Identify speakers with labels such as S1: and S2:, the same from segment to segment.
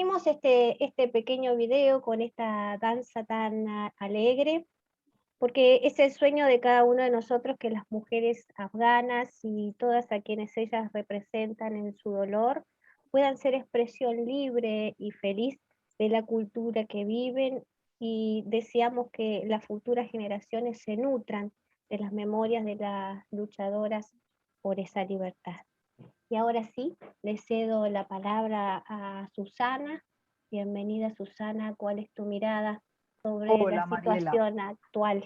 S1: Hicimos este pequeño video con esta danza tan alegre, porque es el sueño de cada uno de nosotros que las mujeres afganas y todas a quienes ellas representan en su dolor puedan ser expresión libre y feliz de la cultura que viven, y deseamos que las futuras generaciones se nutran de las memorias de las luchadoras por esa libertad. Y ahora sí, le cedo la palabra a Susana. Bienvenida, Susana. ¿Cuál es tu mirada sobre la
S2: Hola Mariela.
S1: situación actual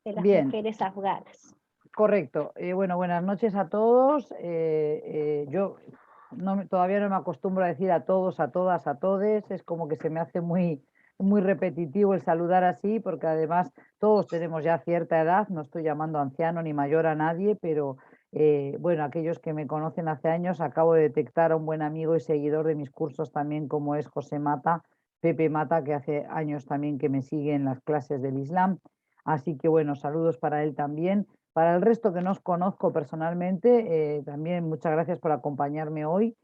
S1: de las
S2: Bien,
S1: mujeres afganas?
S2: correcto. Bueno, buenas noches a todos. Yo todavía no me acostumbro a decir a todos, a todas, a todes. Es como que se me hace muy repetitivo el saludar así, porque además todos tenemos ya cierta edad. No estoy llamando anciano ni mayor a nadie, pero bueno, aquellos que me conocen hace años, acabo de detectar a un buen amigo y seguidor de mis cursos también, como es José Mata, Pepe Mata, que hace años también que me sigue en las clases del Islam. Así que bueno, saludos para él también. Para el resto que no os conozco personalmente, también muchas gracias por acompañarme hoy.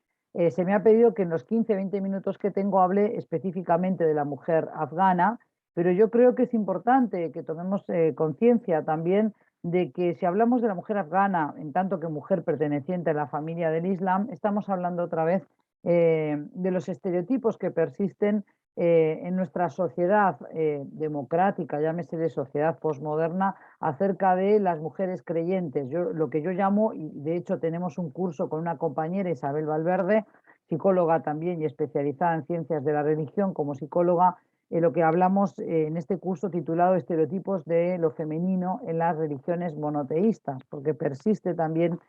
S2: Se me ha pedido que en los 15-20 minutos que tengo hable específicamente de la mujer afgana, pero yo creo que es importante que tomemos conciencia también de que si hablamos de la mujer afgana, en tanto que mujer perteneciente a la familia del Islam, estamos hablando otra vez de los estereotipos que persisten en nuestra sociedad democrática, llámese de sociedad posmoderna, acerca de las mujeres creyentes. Lo que yo llamo, y de hecho tenemos un curso con una compañera, Isabel Valverde, psicóloga también y especializada en ciencias de la religión como psicóloga, lo que hablamos en este curso titulado Estereotipos de lo femenino en las religiones monoteístas, porque persiste también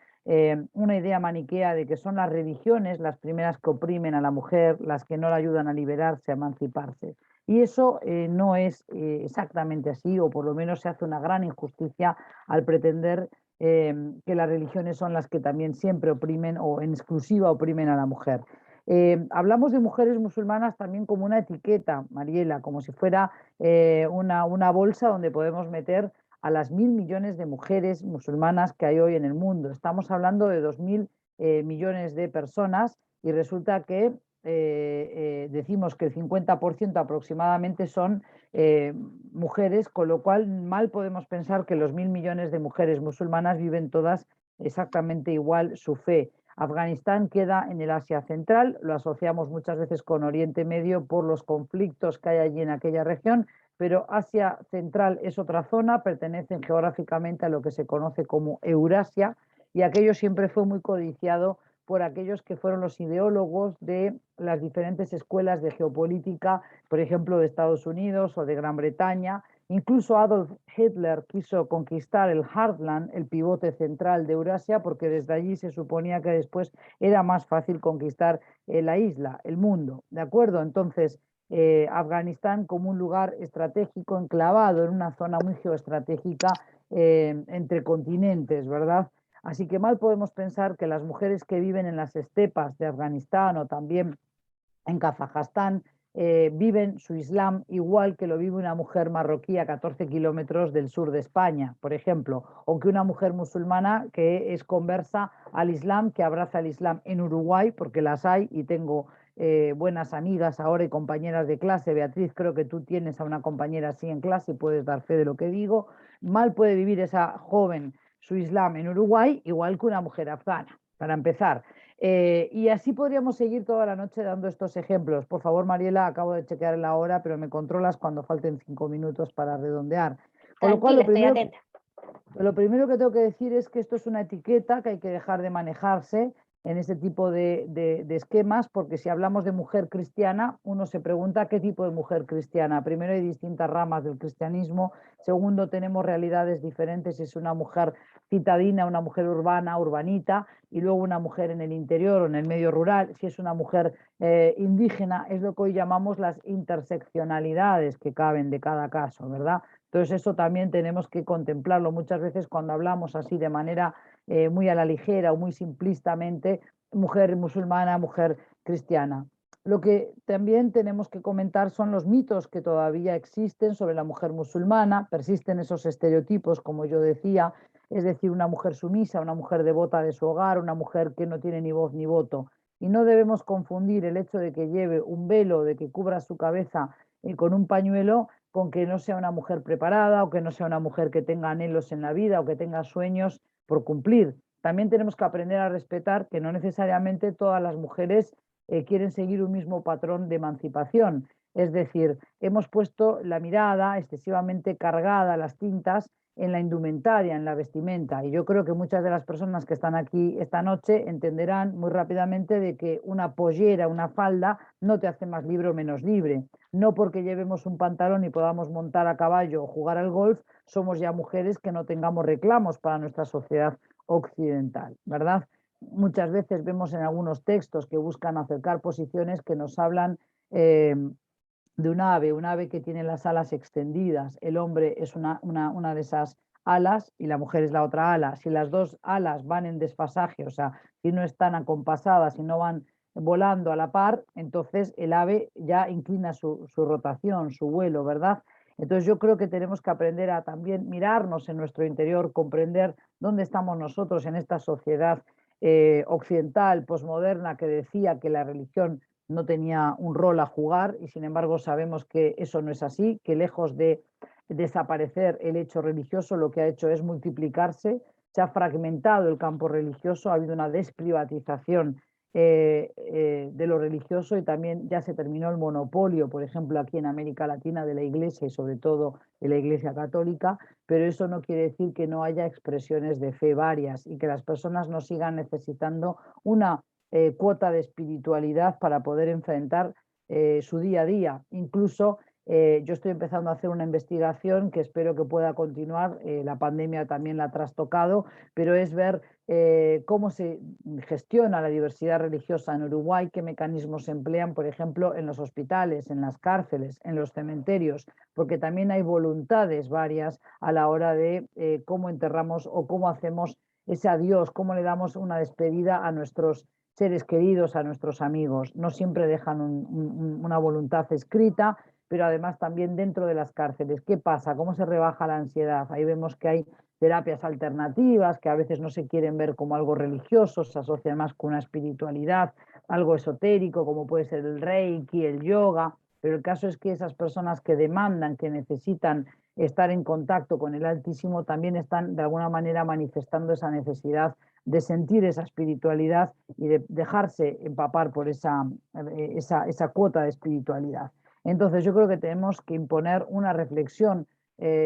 S2: una idea maniquea de que son las religiones las primeras que oprimen a la mujer, las que no la ayudan a liberarse, a emanciparse. Y eso no es exactamente así, o por lo menos se hace una gran injusticia al pretender que las religiones son las que también siempre oprimen o en exclusiva oprimen a la mujer. Hablamos de mujeres musulmanas también como una etiqueta, Mariela, como si fuera una bolsa donde podemos meter a las 1.000 millones de mujeres musulmanas que hay hoy en el mundo. Estamos hablando de 2.000 millones de personas y resulta que decimos que el 50% aproximadamente son mujeres, con lo cual mal podemos pensar que los 1.000 millones de mujeres musulmanas viven todas exactamente igual su fe. Afganistán queda en el Asia Central, lo asociamos muchas veces con Oriente Medio por los conflictos que hay allí en aquella región, pero Asia Central es otra zona, pertenecen geográficamente a lo que se conoce como Eurasia, y aquello siempre fue muy codiciado por aquellos que fueron los ideólogos de las diferentes escuelas de geopolítica, por ejemplo, de Estados Unidos o de Gran Bretaña. Incluso Adolf Hitler quiso conquistar el Heartland, el pivote central de Eurasia, porque desde allí se suponía que después era más fácil conquistar la isla, el mundo, ¿de acuerdo? Entonces, Afganistán como un lugar estratégico enclavado en una zona muy geoestratégica entre continentes, ¿verdad? Así que mal podemos pensar que las mujeres que viven en las estepas de Afganistán o también en Kazajstán viven su Islam igual que lo vive una mujer marroquí a 14 kilómetros del sur de España, por ejemplo, o que una mujer musulmana que es conversa al Islam, que abraza el Islam en Uruguay, porque las hay y tengo buenas amigas ahora y compañeras de clase. Beatriz, creo que tú tienes a una compañera así en clase y puedes dar fe de lo que digo. Mal puede vivir esa joven su Islam en Uruguay igual que una mujer afgana, para empezar. Y así podríamos seguir toda la noche dando estos ejemplos. Por favor, Mariela, acabo de chequear la hora, pero me controlas cuando falten 5 minutos para redondear. Con lo cual,
S1: Tranquila, estoy atenta.
S2: lo primero que tengo que decir es que esto es una etiqueta que hay que dejar de manejarse en este tipo de esquemas, porque si hablamos de mujer cristiana, uno se pregunta qué tipo de mujer cristiana. Primero, hay distintas ramas del cristianismo. Segundo, tenemos realidades diferentes. Si es una mujer citadina, una mujer urbana, urbanita, y luego una mujer en el interior o en el medio rural. Si es una mujer indígena, es lo que hoy llamamos las interseccionalidades que caben de cada caso, ¿verdad? Entonces eso también tenemos que contemplarlo. Muchas veces cuando hablamos así de manera muy a la ligera o muy simplistamente, mujer musulmana, mujer cristiana. Lo que también tenemos que comentar son los mitos que todavía existen sobre la mujer musulmana. Persisten esos estereotipos, como yo decía, es decir, una mujer sumisa, una mujer devota de su hogar, una mujer que no tiene ni voz ni voto. y no debemos confundir el hecho de que lleve un velo, de que cubra su cabeza con un pañuelo, con que no sea una mujer preparada o que no sea una mujer que tenga anhelos en la vida o que tenga sueños por cumplir. También tenemos que aprender a respetar que no necesariamente todas las mujeres quieren seguir un mismo patrón de emancipación. Es decir, hemos puesto la mirada excesivamente cargada, las tintas, en la indumentaria, en la vestimenta. Y yo creo que muchas de las personas que están aquí esta noche entenderán muy rápidamente de que una pollera, una falda, no te hace más libre o menos libre. No porque llevemos un pantalón y podamos montar a caballo o jugar al golf, somos ya mujeres que no tengamos reclamos para nuestra sociedad occidental, ¿verdad? Muchas veces vemos en algunos textos que buscan acercar posiciones que nos hablan de un ave que tiene las alas extendidas. El hombre es una de esas alas y la mujer es la otra ala. Si las dos alas van en desfasaje, o sea, si no están acompasadas y no van volando a la par, entonces el ave ya inclina su rotación, su vuelo, ¿verdad? Entonces yo creo que tenemos que aprender a también mirarnos en nuestro interior, comprender dónde estamos nosotros en esta sociedad occidental, posmoderna, que decía que la religión no tenía un rol a jugar y sin embargo sabemos que eso no es así, que lejos de desaparecer el hecho religioso lo que ha hecho es multiplicarse, se ha fragmentado el campo religioso, ha habido una desprivatización de lo religioso y también ya se terminó el monopolio, por ejemplo, aquí en América Latina de la Iglesia y sobre todo de la Iglesia Católica, pero eso no quiere decir que no haya expresiones de fe varias y que las personas no sigan necesitando una cuota de espiritualidad para poder enfrentar su día a día. Incluso yo estoy empezando a hacer una investigación que espero que pueda continuar, la pandemia también la ha trastocado, pero es ver cómo se gestiona la diversidad religiosa en Uruguay, qué mecanismos se emplean, por ejemplo, en los hospitales, en las cárceles, en los cementerios, porque también hay voluntades varias a la hora de cómo enterramos o cómo hacemos ese adiós, cómo le damos una despedida a nuestros seres queridos, a nuestros amigos. No siempre dejan una voluntad escrita, pero además también dentro de las cárceles. ¿Qué pasa? ¿Cómo se rebaja la ansiedad? Ahí vemos que hay terapias alternativas que a veces no se quieren ver como algo religioso, se asocian más con una espiritualidad, algo esotérico, como puede ser el reiki, el yoga, pero el caso es que esas personas que demandan, que necesitan estar en contacto con el Altísimo, también están de alguna manera manifestando esa necesidad de sentir esa espiritualidad y de dejarse empapar por esa cuota de espiritualidad. Entonces yo creo que tenemos que imponer una reflexión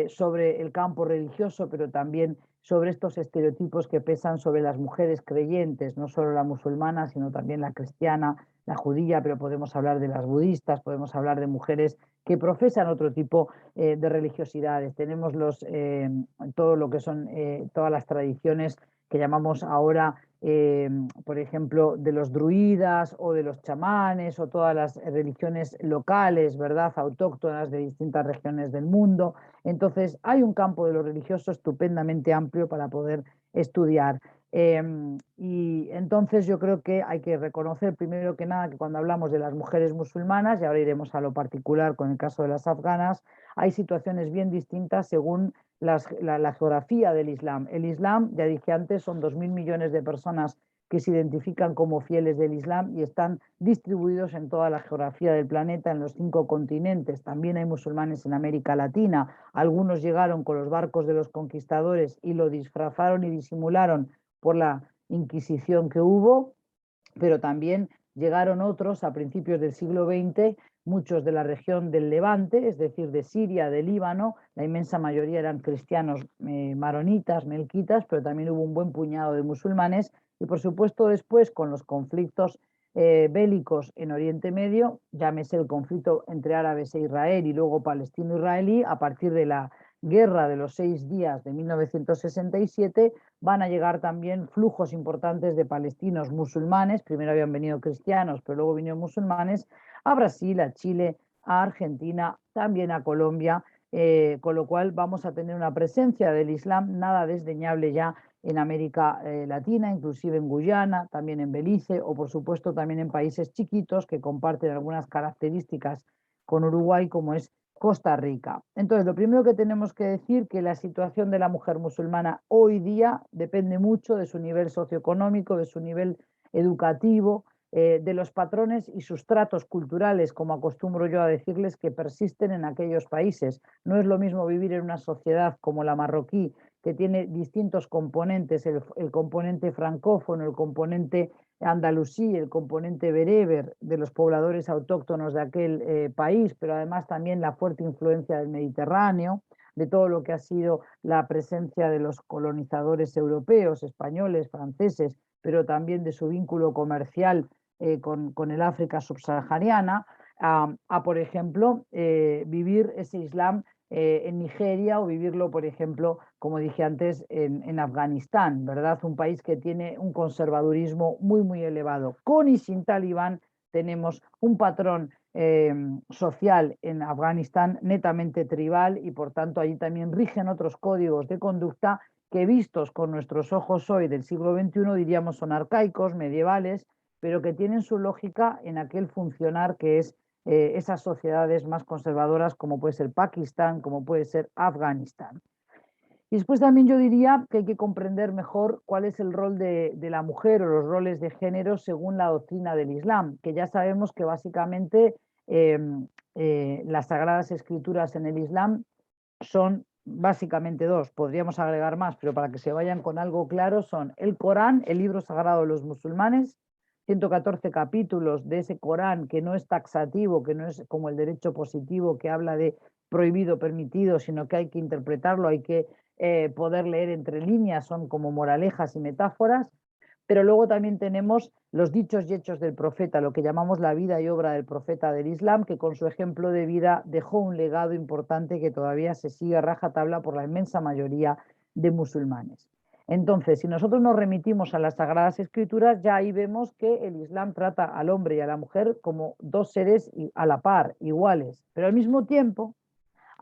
S2: sobre el campo religioso, pero también sobre estos estereotipos que pesan sobre las mujeres creyentes, no solo la musulmana, sino también la cristiana, la judía, pero podemos hablar de las budistas, podemos hablar de mujeres que profesan otro tipo de religiosidades. Tenemos todo lo que son todas las tradiciones que llamamos ahora, por ejemplo, de los druidas o de los chamanes o todas las religiones locales, ¿verdad?, autóctonas de distintas regiones del mundo. Entonces, hay un campo de lo religioso estupendamente amplio para poder estudiar. Y entonces yo creo que hay que reconocer primero que nada que cuando hablamos de las mujeres musulmanas, y ahora iremos a lo particular con el caso de las afganas, hay situaciones bien distintas según la geografía del Islam. El Islam, ya dije antes, son 2.000 millones de personas que se identifican como fieles del Islam y están distribuidos en toda la geografía del planeta, en los 5 continentes. También hay musulmanes en América Latina. Algunos llegaron con los barcos de los conquistadores y lo disfrazaron y disimularon por la Inquisición que hubo, pero también llegaron otros a principios del siglo XX, muchos de la región del Levante, es decir, de Siria, de Líbano, la inmensa mayoría eran cristianos maronitas, melquitas, pero también hubo un buen puñado de musulmanes y por supuesto después con los conflictos bélicos en Oriente Medio, llámese el conflicto entre árabes e Israel y luego palestino-israelí, a partir de la Guerra de los 6 días de 1967, van a llegar también flujos importantes de palestinos musulmanes, primero habían venido cristianos, pero luego vinieron musulmanes, a Brasil, a Chile, a Argentina, también a Colombia, con lo cual vamos a tener una presencia del Islam nada desdeñable ya en América Latina, inclusive en Guyana, también en Belice o por supuesto también en países chiquitos que comparten algunas características con Uruguay, como es Costa Rica. Entonces, lo primero que tenemos que decir que la situación de la mujer musulmana hoy día depende mucho de su nivel socioeconómico, de su nivel educativo, de los patrones y sustratos culturales, como acostumbro yo a decirles, que persisten en aquellos países. No es lo mismo vivir en una sociedad como la marroquí, que tiene distintos componentes, el componente francófono, el componente andalusí, el componente bereber de los pobladores autóctonos de aquel país, pero además también la fuerte influencia del Mediterráneo, de todo lo que ha sido la presencia de los colonizadores europeos, españoles, franceses, pero también de su vínculo comercial con el África subsahariana, por ejemplo, vivir ese Islam en Nigeria o vivirlo, por ejemplo, como dije antes, en Afganistán, ¿verdad? Un país que tiene un conservadurismo muy, muy elevado. Con y sin talibán tenemos un patrón social en Afganistán netamente tribal y por tanto allí también rigen otros códigos de conducta que vistos con nuestros ojos hoy del siglo XXI diríamos son arcaicos, medievales, pero que tienen su lógica en aquel funcionar que es esas sociedades más conservadoras como puede ser Pakistán, como puede ser Afganistán. Y después también yo diría que hay que comprender mejor cuál es el rol de la mujer o los roles de género según la doctrina del Islam, que ya sabemos que básicamente las sagradas escrituras en el Islam son básicamente dos, podríamos agregar más, pero para que se vayan con algo claro, son el Corán, el libro sagrado de los musulmanes, 114 capítulos de ese Corán que no es taxativo, que no es como el derecho positivo que habla de prohibido, permitido, sino que hay que interpretarlo, hay que poder leer entre líneas, son como moralejas y metáforas, pero luego también tenemos los dichos y hechos del profeta, lo que llamamos la vida y obra del profeta del Islam, que con su ejemplo de vida dejó un legado importante que todavía se sigue a rajatabla por la inmensa mayoría de musulmanes. Entonces, si nosotros nos remitimos a las Sagradas Escrituras, ya ahí vemos que el Islam trata al hombre y a la mujer como dos seres a la par, iguales, pero al mismo tiempo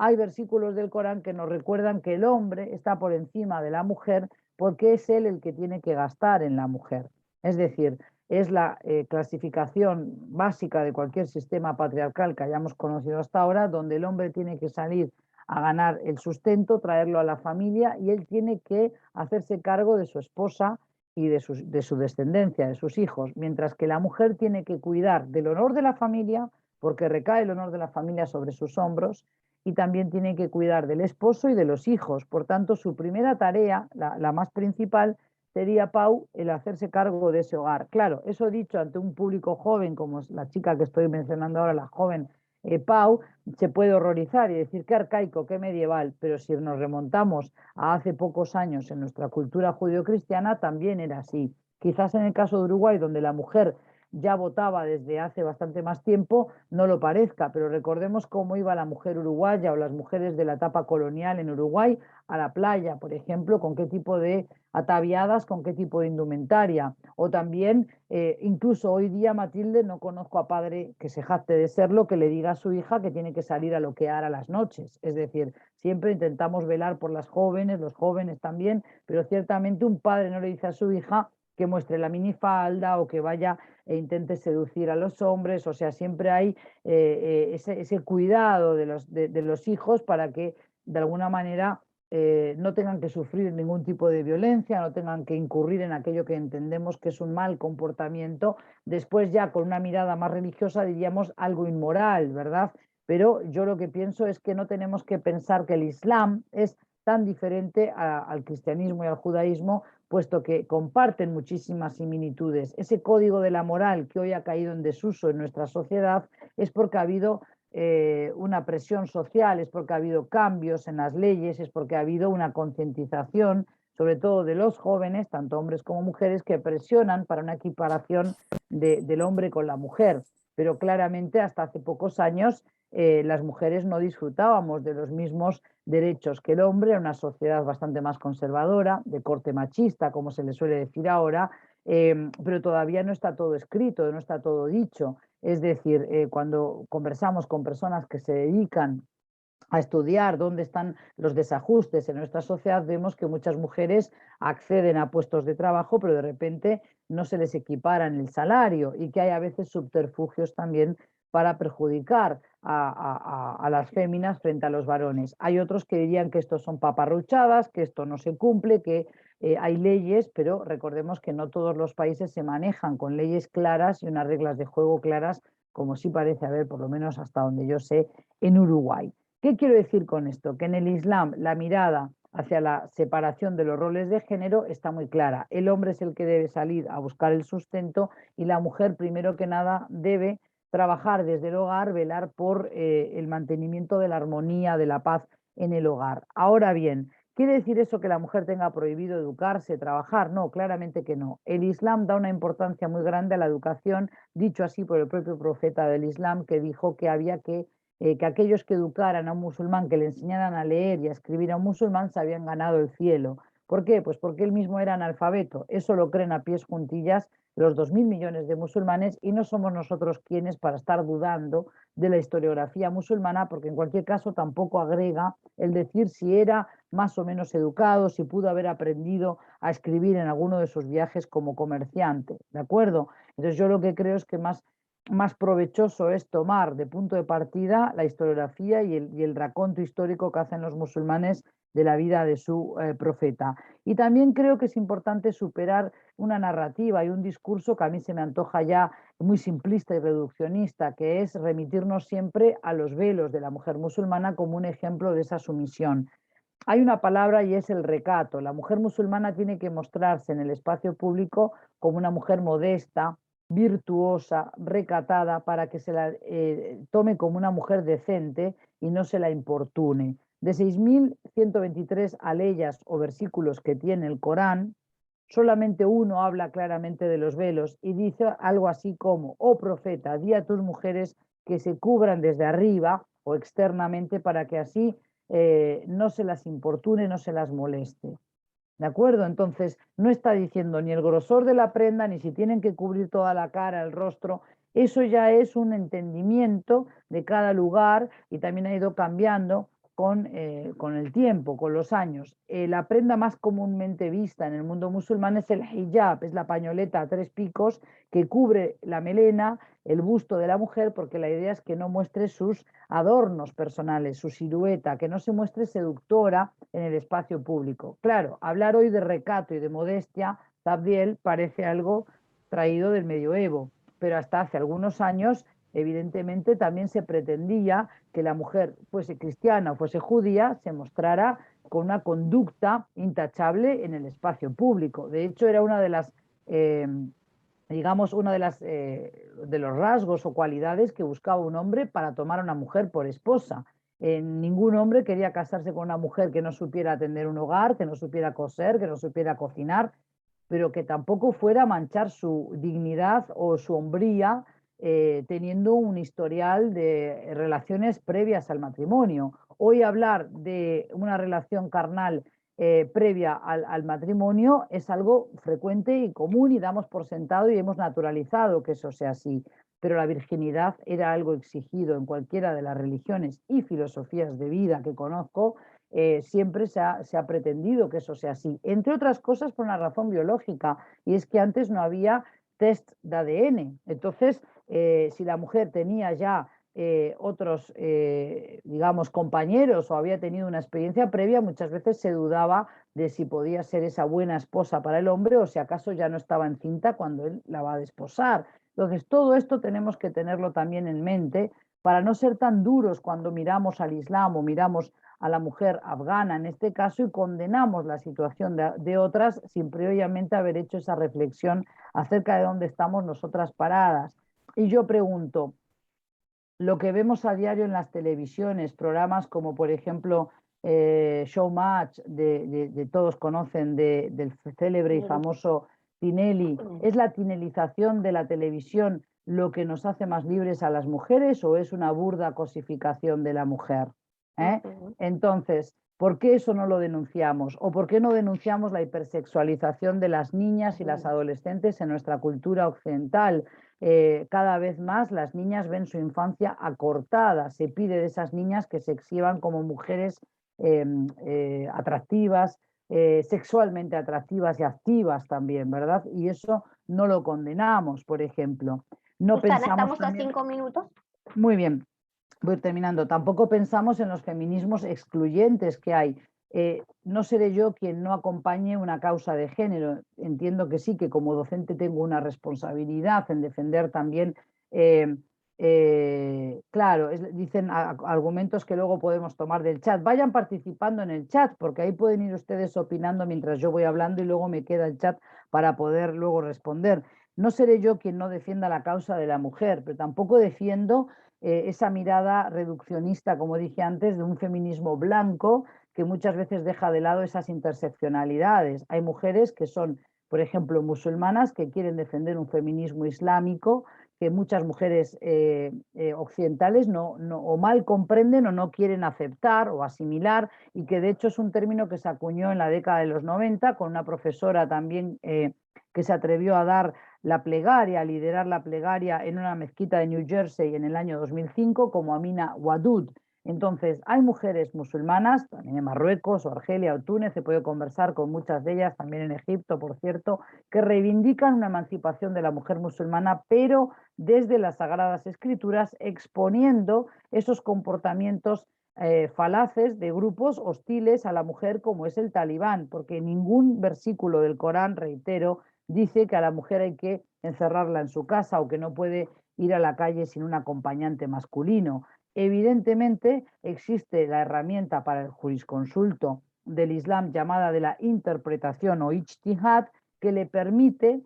S2: hay versículos del Corán que nos recuerdan que el hombre está por encima de la mujer porque es él el que tiene que gastar en la mujer. Es decir, es la clasificación básica de cualquier sistema patriarcal que hayamos conocido hasta ahora, donde el hombre tiene que salir a ganar el sustento, traerlo a la familia y él tiene que hacerse cargo de su esposa y de su descendencia, de sus hijos, mientras que la mujer tiene que cuidar del honor de la familia, porque recae el honor de la familia sobre sus hombros, y también tiene que cuidar del esposo y de los hijos. Por tanto, su primera tarea, la más principal, sería, Pau, el hacerse cargo de ese hogar. Claro, eso dicho ante un público joven, como es la chica que estoy mencionando ahora, la joven Pau, se puede horrorizar y decir qué arcaico, qué medieval, pero si nos remontamos a hace pocos años en nuestra cultura judeocristiana, también era así. Quizás en el caso de Uruguay, donde la mujer ya votaba desde hace bastante más tiempo, no lo parezca, pero recordemos cómo iba la mujer uruguaya o las mujeres de la etapa colonial en Uruguay a la playa, por ejemplo, con qué tipo de ataviadas, con qué tipo de indumentaria. O también, incluso hoy día, Matilde, no conozco a padre que se jacte de serlo, que le diga a su hija que tiene que salir a loquear a las noches. Es decir, siempre intentamos velar por las jóvenes, los jóvenes también, pero ciertamente un padre no le dice a su hija que muestre la minifalda o que vaya e intente seducir a los hombres, o sea, siempre hay ese cuidado de los hijos para que de alguna manera no tengan que sufrir ningún tipo de violencia, no tengan que incurrir en aquello que entendemos que es un mal comportamiento. Después ya con una mirada más religiosa diríamos algo inmoral, ¿verdad? Pero yo lo que pienso es que no tenemos que pensar que el Islam es tan diferente al cristianismo y al judaísmo, puesto que comparten muchísimas similitudes. Ese código de la moral que hoy ha caído en desuso en nuestra sociedad es porque ha habido una presión social, es porque ha habido cambios en las leyes, es porque ha habido una concientización, sobre todo de los jóvenes, tanto hombres como mujeres, que presionan para una equiparación del hombre con la mujer. Pero claramente hasta hace pocos años las mujeres no disfrutábamos de los mismos derechos que el hombre, en una sociedad bastante más conservadora, de corte machista, como se le suele decir ahora, pero todavía no está todo escrito, no está todo dicho. Es decir, cuando conversamos con personas que se dedican a estudiar dónde están los desajustes en nuestra sociedad, vemos que muchas mujeres acceden a puestos de trabajo, pero de repente no se les equipara en el salario y que hay a veces subterfugios también para perjudicar a las féminas frente a los varones. Hay otros que dirían que esto son paparruchadas, que esto no se cumple, que hay leyes, pero recordemos que no todos los países se manejan con leyes claras y unas reglas de juego claras, como sí parece haber, por lo menos hasta donde yo sé, en Uruguay. ¿Qué quiero decir con esto? Que en el Islam la mirada hacia la separación de los roles de género está muy clara. El hombre es el que debe salir a buscar el sustento y la mujer, primero que nada, debe trabajar desde el hogar, velar por el mantenimiento de la armonía, de la paz en el hogar. Ahora bien, ¿quiere decir eso que la mujer tenga prohibido educarse, trabajar? No, claramente que no. El Islam da una importancia muy grande a la educación, dicho así por el propio profeta del Islam, que dijo que había que aquellos que educaran a un musulmán, que le enseñaran a leer y a escribir a un musulmán, se habían ganado el cielo. ¿Por qué? Pues porque él mismo era analfabeto. Eso lo creen a pies juntillas los 2.000 millones de musulmanes y no somos nosotros quienes para estar dudando de la historiografía musulmana, porque en cualquier caso tampoco agrega el decir si era más o menos educado, si pudo haber aprendido a escribir en alguno de sus viajes como comerciante, ¿de acuerdo? Entonces yo lo que creo es que más provechoso es tomar de punto de partida la historiografía y el raconto histórico que hacen los musulmanes de la vida de su profeta. Y también creo que es importante superar una narrativa y un discurso que a mí se me antoja ya muy simplista y reduccionista, que es remitirnos siempre a los velos de la mujer musulmana como un ejemplo de esa sumisión. Hay una palabra y es el recato. La mujer musulmana tiene que mostrarse en el espacio público como una mujer modesta, virtuosa, recatada, para que se la tome como una mujer decente y no se la importune. De 6.123 aleyas o versículos que tiene el Corán, solamente uno habla claramente de los velos y dice algo así como: oh profeta, di a tus mujeres que se cubran desde arriba o externamente para que así no se las importune, no se las moleste. ¿De acuerdo? Entonces, no está diciendo ni el grosor de la prenda, ni si tienen que cubrir toda la cara, el rostro. Eso ya es un entendimiento de cada lugar y también ha ido cambiando con el tiempo, con los años. La prenda más comúnmente vista en el mundo musulmán es el hijab, es la pañoleta a 3 picos que cubre la melena, el busto de la mujer, porque la idea es que no muestre sus adornos personales, su silueta, que no se muestre seductora en el espacio público. Claro, hablar hoy de recato y de modestia, Zabdiel, parece algo traído del medioevo, pero hasta hace algunos años, evidentemente, también se pretendía que la mujer, fuese cristiana o fuese judía, se mostrara con una conducta intachable en el espacio público. De hecho, era una de las digamos, una de los rasgos o cualidades que buscaba un hombre para tomar a una mujer por esposa. Ningún hombre quería casarse con una mujer que no supiera atender un hogar, que no supiera coser, que no supiera cocinar, pero que tampoco fuera a manchar su dignidad o su hombría teniendo un historial de relaciones previas al matrimonio. Hoy hablar de una relación carnal previa al matrimonio es algo frecuente y común y damos por sentado y hemos naturalizado que eso sea así. Pero la virginidad era algo exigido en cualquiera de las religiones y filosofías de vida que conozco. Siempre se ha pretendido que eso sea así, entre otras cosas por una razón biológica, y es que antes no había test de ADN. Entonces, si la mujer tenía ya otros, digamos, compañeros o había tenido una experiencia previa, muchas veces se dudaba de si podía ser esa buena esposa para el hombre o si acaso ya no estaba encinta cuando él la va a desposar. Entonces, todo esto tenemos que tenerlo también en mente para no ser tan duros cuando miramos al Islam o miramos a la mujer afgana en este caso y condenamos la situación de otras sin previamente haber hecho esa reflexión acerca de dónde estamos nosotras paradas. Y yo pregunto, lo que vemos a diario en las televisiones, programas como por ejemplo Showmatch, todos conocen, del célebre y famoso Tinelli, ¿es la tinelización de la televisión lo que nos hace más libres a las mujeres o es una burda cosificación de la mujer? Entonces, ¿por qué eso no lo denunciamos? ¿O por qué no denunciamos la hipersexualización de las niñas y las adolescentes en nuestra cultura occidental? Cada vez más las niñas ven su infancia acortada. Se pide de esas niñas que se exhiban como mujeres atractivas, sexualmente atractivas y activas también, ¿verdad? Y eso no lo condenamos, por ejemplo. No
S1: Susana,
S2: pensamos
S1: estamos a
S2: también...
S1: 5 minutos.
S2: Muy bien, voy terminando. Tampoco pensamos en los feminismos excluyentes que hay. no seré yo quien no acompañe una causa de género. Entiendo que sí, que como docente tengo una responsabilidad en defender también, claro, dicen argumentos que luego podemos tomar del chat. Vayan participando en el chat, porque ahí pueden ir ustedes opinando mientras yo voy hablando y luego me queda el chat para poder luego responder. No seré yo quien no defienda la causa de la mujer, pero tampoco defiendo esa mirada reduccionista, como dije antes, de un feminismo blanco que muchas veces deja de lado esas interseccionalidades. Hay mujeres que son, por ejemplo, musulmanas que quieren defender un feminismo islámico que muchas mujeres occidentales o mal comprenden o no quieren aceptar o asimilar, y que de hecho es un término que se acuñó en la década de los 90 con una profesora también que se atrevió a dar la plegaria, a liderar la plegaria en una mezquita de New Jersey en el año 2005, como Amina Wadud. Entonces, hay mujeres musulmanas, también en Marruecos o Argelia o Túnez, he podido conversar con muchas de ellas, también en Egipto, por cierto, que reivindican una emancipación de la mujer musulmana, pero desde las Sagradas Escrituras, exponiendo esos comportamientos falaces de grupos hostiles a la mujer como es el talibán, porque ningún versículo del Corán, reitero, dice que a la mujer hay que encerrarla en su casa o que no puede ir a la calle sin un acompañante masculino. Evidentemente existe la herramienta para el jurisconsulto del Islam llamada de la interpretación o ijtihad, que le permite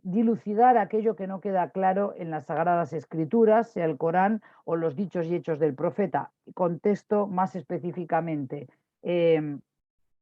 S2: dilucidar aquello que no queda claro en las Sagradas Escrituras, sea el Corán o los dichos y hechos del profeta. Contesto más específicamente.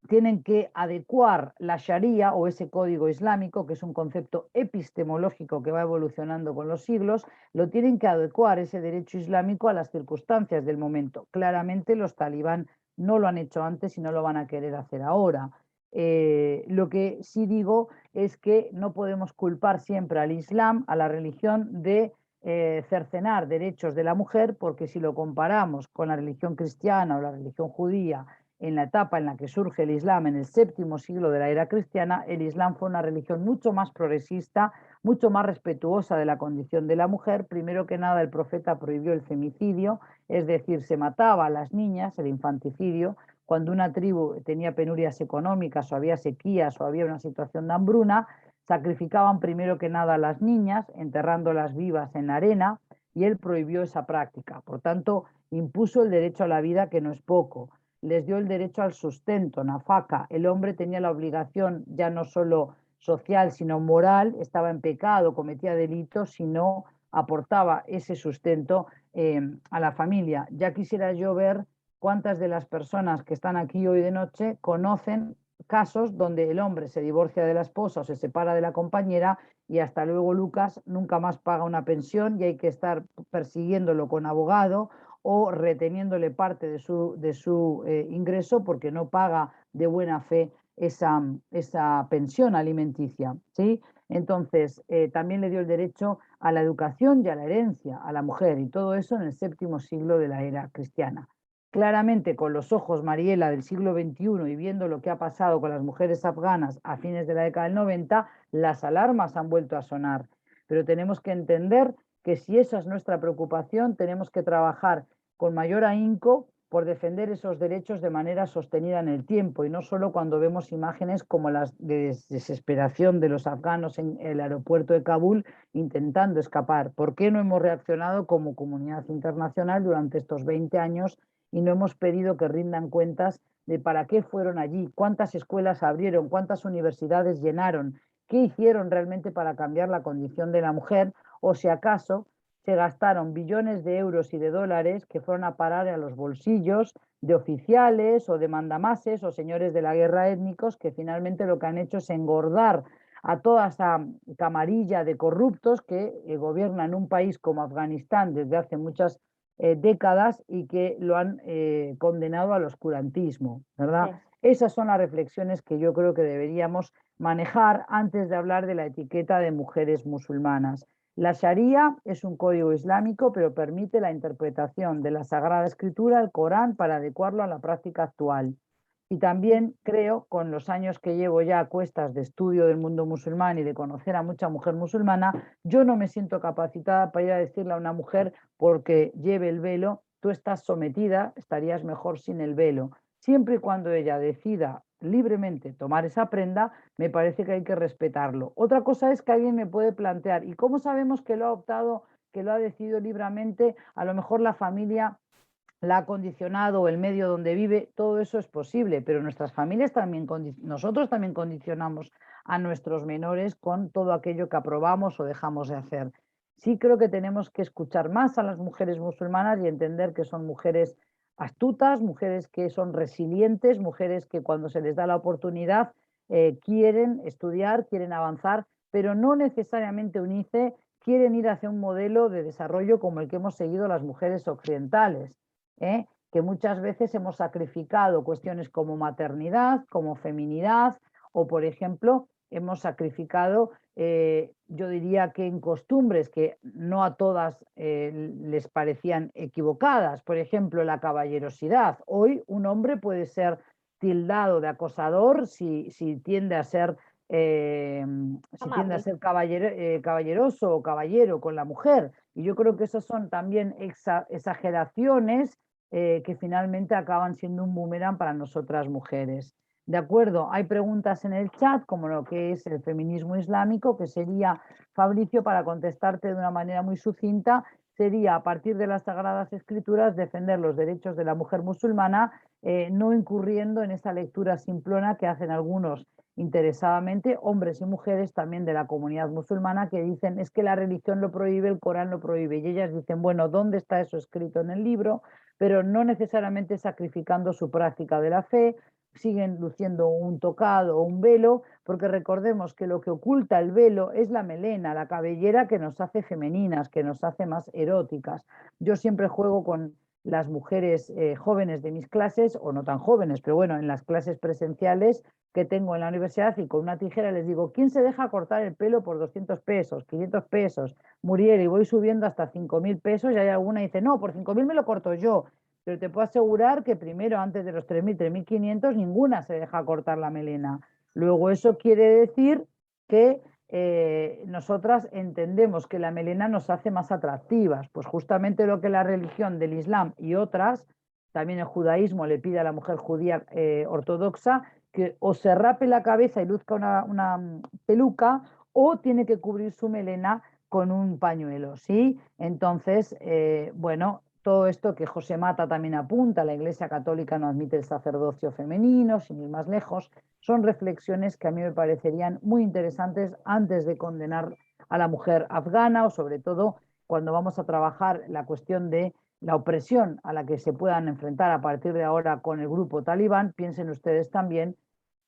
S2: Tienen que adecuar la Sharia o ese código islámico, que es un concepto epistemológico que va evolucionando con los siglos, lo tienen que adecuar ese derecho islámico a las circunstancias del momento. Claramente los talibán no lo han hecho antes y no lo van a querer hacer ahora. Lo que sí digo es que no podemos culpar siempre al Islam, a la religión, de cercenar derechos de la mujer, porque si lo comparamos con la religión cristiana o la religión judía, en la etapa en la que surge el Islam, en el séptimo siglo de la era cristiana, el Islam fue una religión mucho más progresista, mucho más respetuosa de la condición de la mujer. Primero que nada, el profeta prohibió el femicidio, es decir, se mataba a las niñas, el infanticidio. Cuando una tribu tenía penurias económicas o había sequías o había una situación de hambruna, sacrificaban primero que nada a las niñas, enterrándolas vivas en la arena, y él prohibió esa práctica. Por tanto, impuso el derecho a la vida, que no es poco. Les dio el derecho al sustento, nafaka. El hombre tenía la obligación ya no solo social, sino moral, estaba en pecado, cometía delitos si no aportaba ese sustento a la familia. Ya quisiera yo ver cuántas de las personas que están aquí hoy de noche conocen casos donde el hombre se divorcia de la esposa o se separa de la compañera y hasta luego Lucas nunca más paga una pensión y hay que estar persiguiéndolo con abogado o reteniéndole parte de su ingreso porque no paga de buena fe esa pensión alimenticia, ¿sí? Entonces, también le dio el derecho a la educación y a la herencia a la mujer, y todo eso en el séptimo siglo de la era cristiana. Claramente, con los ojos, Mariela, del siglo XXI y viendo lo que ha pasado con las mujeres afganas a fines de la década del 90, las alarmas han vuelto a sonar. Pero tenemos que entender que si esa es nuestra preocupación, tenemos que trabajar con mayor ahínco por defender esos derechos de manera sostenida en el tiempo, y no solo cuando vemos imágenes como las de desesperación de los afganos en el aeropuerto de Kabul intentando escapar. ¿Por qué no hemos reaccionado como comunidad internacional durante estos 20 años y no hemos pedido que rindan cuentas de para qué fueron allí, cuántas escuelas abrieron, cuántas universidades llenaron, qué hicieron realmente para cambiar la condición de la mujer, o si acaso se gastaron billones de euros y de dólares que fueron a parar a los bolsillos de oficiales o de mandamases o señores de la guerra étnicos, que finalmente lo que han hecho es engordar a toda esa camarilla de corruptos que gobiernan un país como Afganistán desde hace muchas décadas y que lo han condenado al oscurantismo, ¿verdad? Sí. Esas son las reflexiones que yo creo que deberíamos manejar antes de hablar de la etiqueta de mujeres musulmanas. La Sharia es un código islámico, pero permite la interpretación de la Sagrada Escritura, el Corán, para adecuarlo a la práctica actual. Y también creo, con los años que llevo ya a cuestas de estudio del mundo musulmán y de conocer a mucha mujer musulmana, yo no me siento capacitada para ir a decirle a una mujer porque lleve el velo, tú estás sometida, estarías mejor sin el velo. siempre y cuando ella decida libremente tomar esa prenda, me parece que hay que respetarlo. Otra cosa es que alguien me puede plantear, ¿y cómo sabemos que lo ha optado, que lo ha decidido libremente? A lo mejor la familia la ha condicionado o el medio donde vive, todo eso es posible, pero nuestras familias también, nosotros también condicionamos a nuestros menores con todo aquello que aprobamos o dejamos de hacer. Sí creo que tenemos que escuchar más a las mujeres musulmanas y entender que son mujeres astutas, mujeres que son resilientes, mujeres que cuando se les da la oportunidad quieren estudiar, quieren avanzar, pero no necesariamente UNICE quieren ir hacia un modelo de desarrollo como el que hemos seguido las mujeres occidentales, que muchas veces hemos sacrificado cuestiones como maternidad, como feminidad, o por ejemplo, hemos sacrificado, yo diría que en costumbres que no a todas les parecían equivocadas, por ejemplo, la caballerosidad. Hoy un hombre puede ser tildado de acosador si tiende a ser
S1: Amable.
S2: caballeroso o caballero con la mujer. Y yo creo que esas son también exageraciones que finalmente acaban siendo un boomerang para nosotras mujeres. De acuerdo, hay preguntas en el chat como lo que es el feminismo islámico, que sería, Fabricio, para contestarte de una manera muy sucinta, sería a partir de las Sagradas Escrituras defender los derechos de la mujer musulmana, no incurriendo en esa lectura simplona que hacen algunos interesadamente, hombres y mujeres también de la comunidad musulmana, que dicen es que la religión lo prohíbe, el Corán lo prohíbe, y ellas dicen, bueno, ¿dónde está eso escrito en el libro? Pero no necesariamente sacrificando su práctica de la fe, siguen luciendo un tocado o un velo, porque recordemos que lo que oculta el velo es la melena, la cabellera que nos hace femeninas, que nos hace más eróticas. Yo siempre juego con las mujeres jóvenes de mis clases, o no tan jóvenes, pero bueno, en las clases presenciales que tengo en la universidad, y con una tijera les digo, ¿quién se deja cortar el pelo por 200 pesos, 500 pesos? Muriel, y voy subiendo hasta 5.000 pesos, y hay alguna que dice, no, por 5.000 me lo corto yo. Pero te puedo asegurar que primero, antes de los 3.000, 3.500, ninguna se deja cortar la melena. Luego eso quiere decir que nosotras entendemos que la melena nos hace más atractivas. Pues justamente lo que la religión del Islam y otras, también el judaísmo le pide a la mujer judía ortodoxa, que o se rape la cabeza y luzca una peluca, o tiene que cubrir su melena con un pañuelo, ¿sí? Entonces, bueno, todo esto que José Mata también apunta, la Iglesia Católica no admite el sacerdocio femenino, sin ir más lejos, son reflexiones que a mí me parecerían muy interesantes antes de condenar a la mujer afgana, o sobre todo cuando vamos a trabajar la cuestión de la opresión a la que se puedan enfrentar a partir de ahora con el grupo talibán. Piensen ustedes también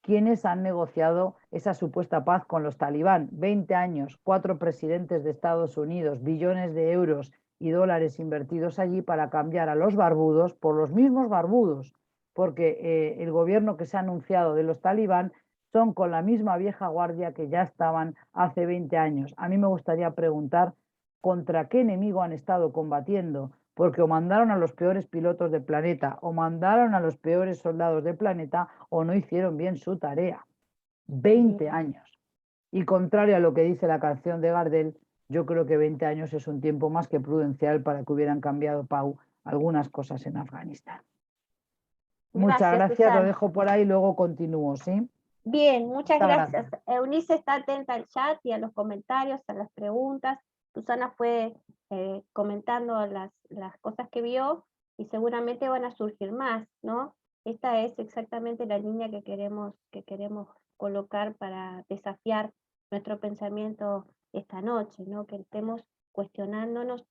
S2: quienes han negociado esa supuesta paz con los talibán. 20 años, 4 presidentes de Estados Unidos, billones de euros y dólares invertidos allí para cambiar a los barbudos por los mismos barbudos, porque el gobierno que se ha anunciado de los talibán son con la misma vieja guardia que ya estaban hace 20 años. A mí me gustaría preguntar contra qué enemigo han estado combatiendo, porque o mandaron a los peores pilotos del planeta, o mandaron a los peores soldados del planeta, o no hicieron bien su tarea. 20 años. Y contrario a lo que dice la canción de Gardel, yo creo que 20 años es un tiempo más que prudencial para que hubieran cambiado, Pau, algunas cosas en Afganistán. Muchas
S1: Gracias,
S2: gracias, lo
S1: Susana.
S2: dejo por ahí, luego continúo, ¿sí?
S1: Bien, muchas
S2: Muchas
S1: gracias.
S2: gracias.
S1: Eunice está atenta al chat y a los comentarios, a las preguntas. Susana fue comentando las cosas que vio y seguramente van a surgir más, ¿no? Esta es exactamente la línea que queremos colocar para desafiar nuestro pensamiento esta noche, ¿no? Que estemos cuestionándonos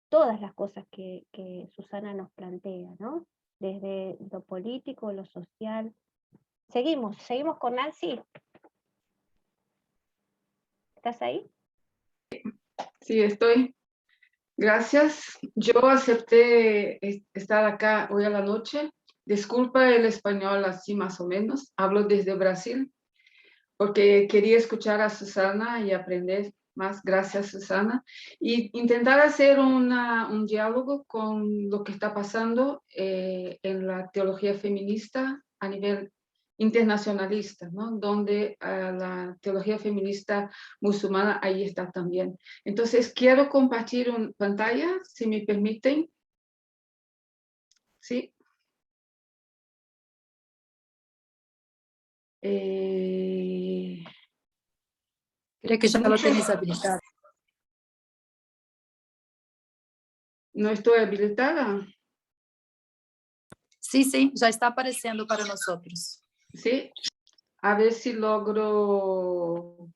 S1: todas las cosas que Susana nos plantea, ¿no? Desde lo político, lo social. Seguimos con Nancy. ¿Estás ahí?
S3: Sí, estoy. Gracias. Yo acepté estar acá hoy a la noche. Disculpa el español así más o menos. Hablo desde Brasil porque quería escuchar a Susana y aprender más. Gracias, Susana. Y intentar hacer un diálogo con lo que está pasando en la teología feminista a nivel internacionalista, ¿no? Donde la teología feminista musulmana ahí está también. Entonces, quiero compartir una pantalla, si me permiten. Sí. Eh,
S4: Creo que ya lo
S3: mucho-
S4: tenés habilitado.
S3: no estoy habilitada,
S4: Sí, sí, ya está apareciendo para nosotros.
S3: ¿sí? A ver si logro.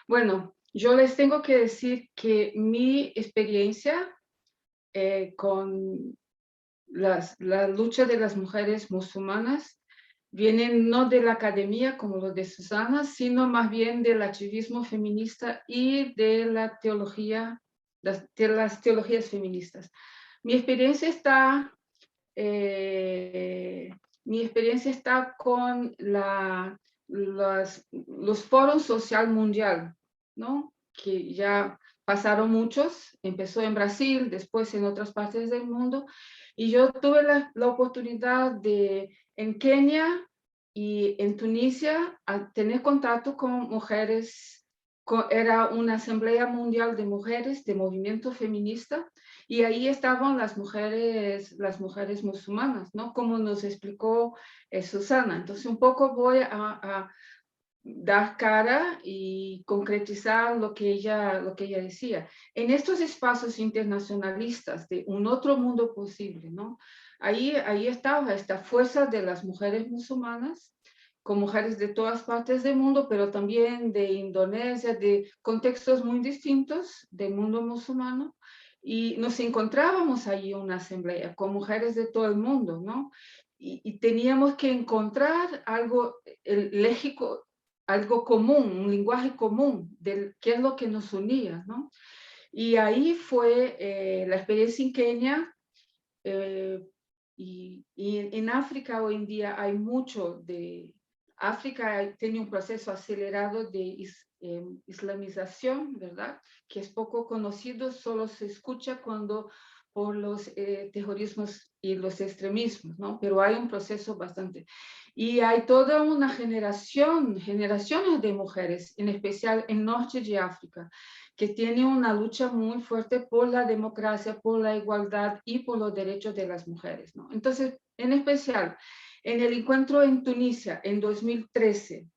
S3: Bueno, yo les tengo que decir que mi experiencia con la lucha de las mujeres musulmanas viene no de la academia como lo de Susana, sino más bien del activismo feminista y de la teología, de las teologías feministas. Mi experiencia está, eh, mi experiencia está con los foros social mundial, ¿no? Que ya pasaron muchos, empezó en Brasil, después en otras partes del mundo, y yo tuve la oportunidad de, en Kenia y en Tunisia, a tener contacto con mujeres, era una asamblea mundial de mujeres, de movimiento feminista, y ahí estaban las mujeres musulmanas, ¿no? Como nos explicó Susana. Entonces, un poco voy a dar cara y concretizar lo que ella decía. En estos espacios internacionalistas de un otro mundo posible, ¿no? Ahí estaba esta fuerza de las mujeres musulmanas, con mujeres de todas partes del mundo, pero también de Indonesia, de contextos muy distintos del mundo musulmano, y nos encontrábamos allí en una asamblea con mujeres de todo el mundo, ¿no? Y teníamos que encontrar algo légico, algo común, un lenguaje común de qué es lo que nos unía, ¿no? Y ahí fue la experiencia en Kenia, y en África hoy en día hay mucho de... África tiene un proceso acelerado de islamización, ¿verdad? Que es poco conocido, solo se escucha cuando por los terrorismos y los extremismos, ¿no? Pero hay un proceso bastante... Y hay toda una generaciones de mujeres, en especial en norte de África, que tiene una lucha muy fuerte por la democracia, por la igualdad y por los derechos de las mujeres, ¿no? Entonces, en especial, en el encuentro en Tunisia en 2013,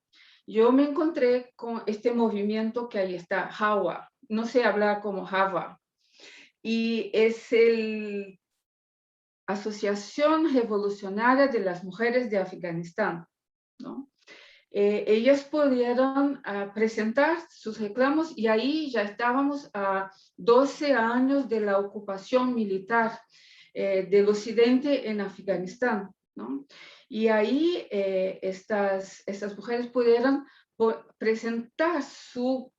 S3: yo me encontré con este movimiento que ahí está, Hawa, no se habla como Hawa, y es el Asociación Revolucionaria de las Mujeres de Afganistán, ¿no? Ellas pudieron presentar sus reclamos y ahí ya estábamos a 12 años de la ocupación militar del occidente en Afganistán, ¿no? Y ahí estas mujeres pudieron presentar su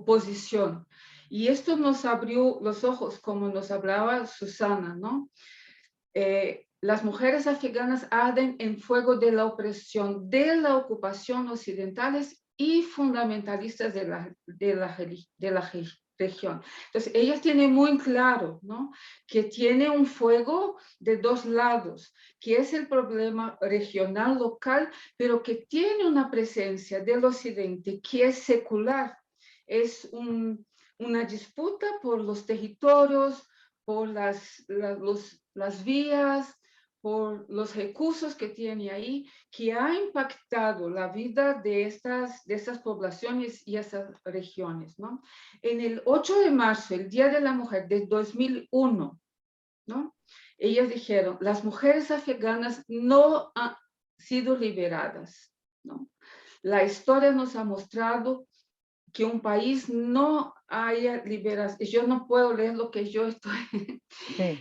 S3: posición. Y esto nos abrió los ojos, como nos hablaba Susana, ¿no? Las mujeres afganas arden en fuego de la opresión, de la ocupación occidentales y fundamentalistas de la región. Entonces, ellas tienen muy claro, ¿no? Que tiene un fuego de dos lados, que es el problema regional, local, pero que tiene una presencia del occidente que es secular. Es una disputa por los territorios, por las vías, por los recursos que tiene ahí, que ha impactado la vida de estas poblaciones y esas regiones, ¿no? En el 8 de marzo, el Día de la Mujer de 2001, ¿no? Ellas dijeron, las mujeres afganas no han sido liberadas, ¿no? La historia nos ha mostrado que un país no haya liberación. Yo no puedo leer lo que yo estoy...
S2: Sí.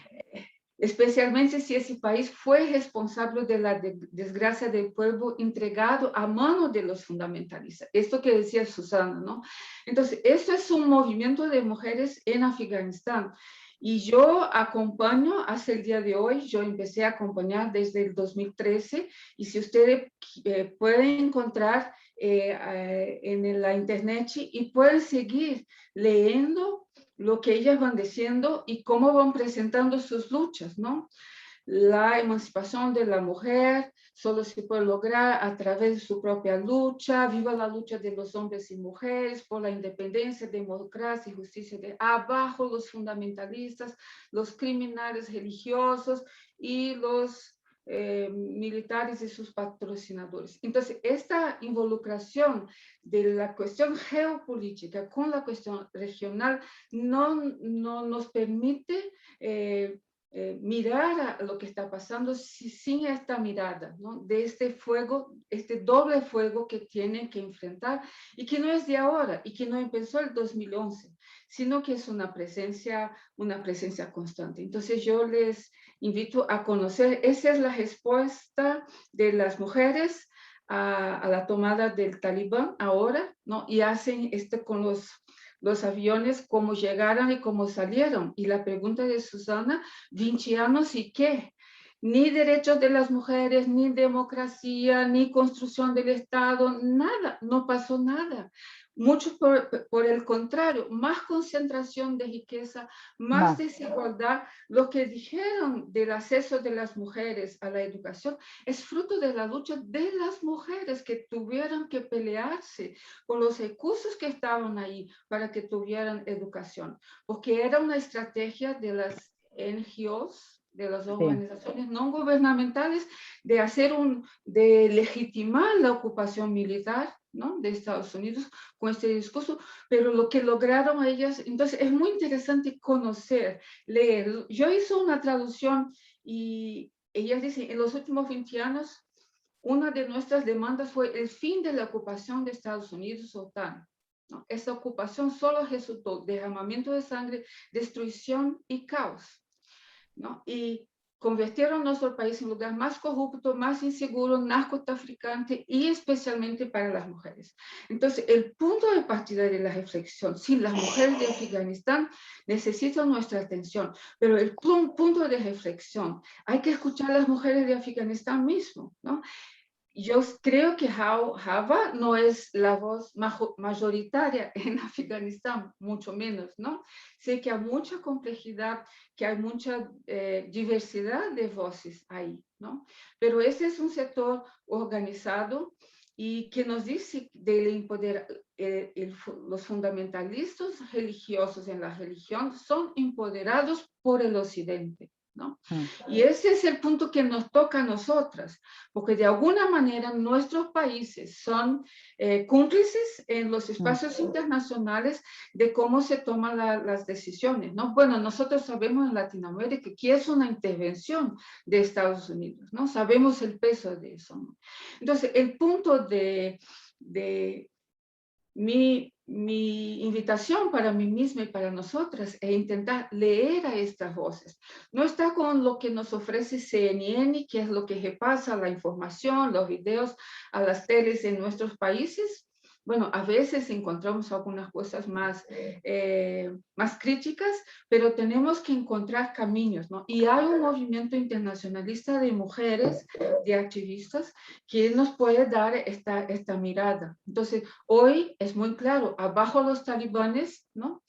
S3: Especialmente si ese país fue responsable de la desgracia del pueblo entregado a mano de los fundamentalistas. Esto que decía Susana, ¿no? Entonces, esto es un movimiento de mujeres en Afganistán. Y yo acompaño hasta el día de hoy, yo empecé a acompañar desde el 2013, y si ustedes pueden encontrar en la internet y pueden seguir leyendo lo que ellas van diciendo y cómo van presentando sus luchas, ¿no? La emancipación de la mujer solo se puede lograr a través de su propia lucha. Viva la lucha de los hombres y mujeres por la independencia, democracia y justicia. Abajo los fundamentalistas, los criminales religiosos y los militares y sus patrocinadores. Entonces, esta involucración de la cuestión geopolítica con la cuestión regional no nos permite mirar a lo que está pasando sin esta mirada, ¿no? De este fuego, este doble fuego que tienen que enfrentar y que no es de ahora y que no empezó el 2011, sino que es una presencia constante. Entonces yo les invito a conocer, esa es la respuesta de las mujeres a la tomada del Talibán ahora, ¿no? Y hacen esto con los aviones, cómo llegaron y cómo salieron. Y la pregunta de Susana, 20 años y qué. Ni derechos de las mujeres, ni democracia, ni construcción del Estado, nada, no pasó nada. Mucho por el contrario, más concentración de riqueza, más desigualdad. Lo que dijeron del acceso de las mujeres a la educación es fruto de la lucha de las mujeres que tuvieron que pelearse con los recursos que estaban ahí para que tuvieran educación, porque era una estrategia de las NGOs, de las organizaciones no gubernamentales, de legitimar la ocupación militar, ¿no? De Estados Unidos con este discurso, pero lo que lograron ellas, entonces es muy interesante conocer, leer. Yo hice una traducción y ellas dicen, en los últimos 20 años, una de nuestras demandas fue el fin de la ocupación de Estados Unidos, OTAN. ¿No? Esta ocupación solo resultó derramamiento de sangre, destrucción y caos, ¿no? Y convirtieron nuestro país en un lugar más corrupto, más inseguro, narcotraficante y especialmente para las mujeres. Entonces, el punto de partida de la reflexión, sí, las mujeres de Afganistán necesitan nuestra atención, pero el punto de reflexión, hay que escuchar a las mujeres de Afganistán mismo, ¿no? Yo creo que Java no es la voz mayoritaria en Afganistán, mucho menos, ¿no? Sé que hay mucha complejidad, que hay mucha diversidad de voces ahí, ¿no? Pero ese es un sector organizado y que nos dice los fundamentalistas religiosos en la religión son empoderados por el Occidente, ¿no? Y ese es el punto que nos toca a nosotras, porque de alguna manera nuestros países son cómplices en los espacios internacionales de cómo se toman las decisiones, ¿no? Bueno, nosotros sabemos en Latinoamérica que es una intervención de Estados Unidos, ¿no? Sabemos el peso de eso, ¿no? Entonces, el punto de mi invitación para mí misma y para nosotras es intentar leer a estas voces. No está con lo que nos ofrece CNN, que es lo que repasa la información, los videos a las teles en nuestros países. Bueno, a veces encontramos algunas cosas más críticas, pero tenemos que encontrar caminos, ¿no? Y hay un movimiento internacionalista de mujeres, de activistas, que nos puede dar esta mirada. Entonces, hoy es muy claro, abajo los talibanes, ¿no?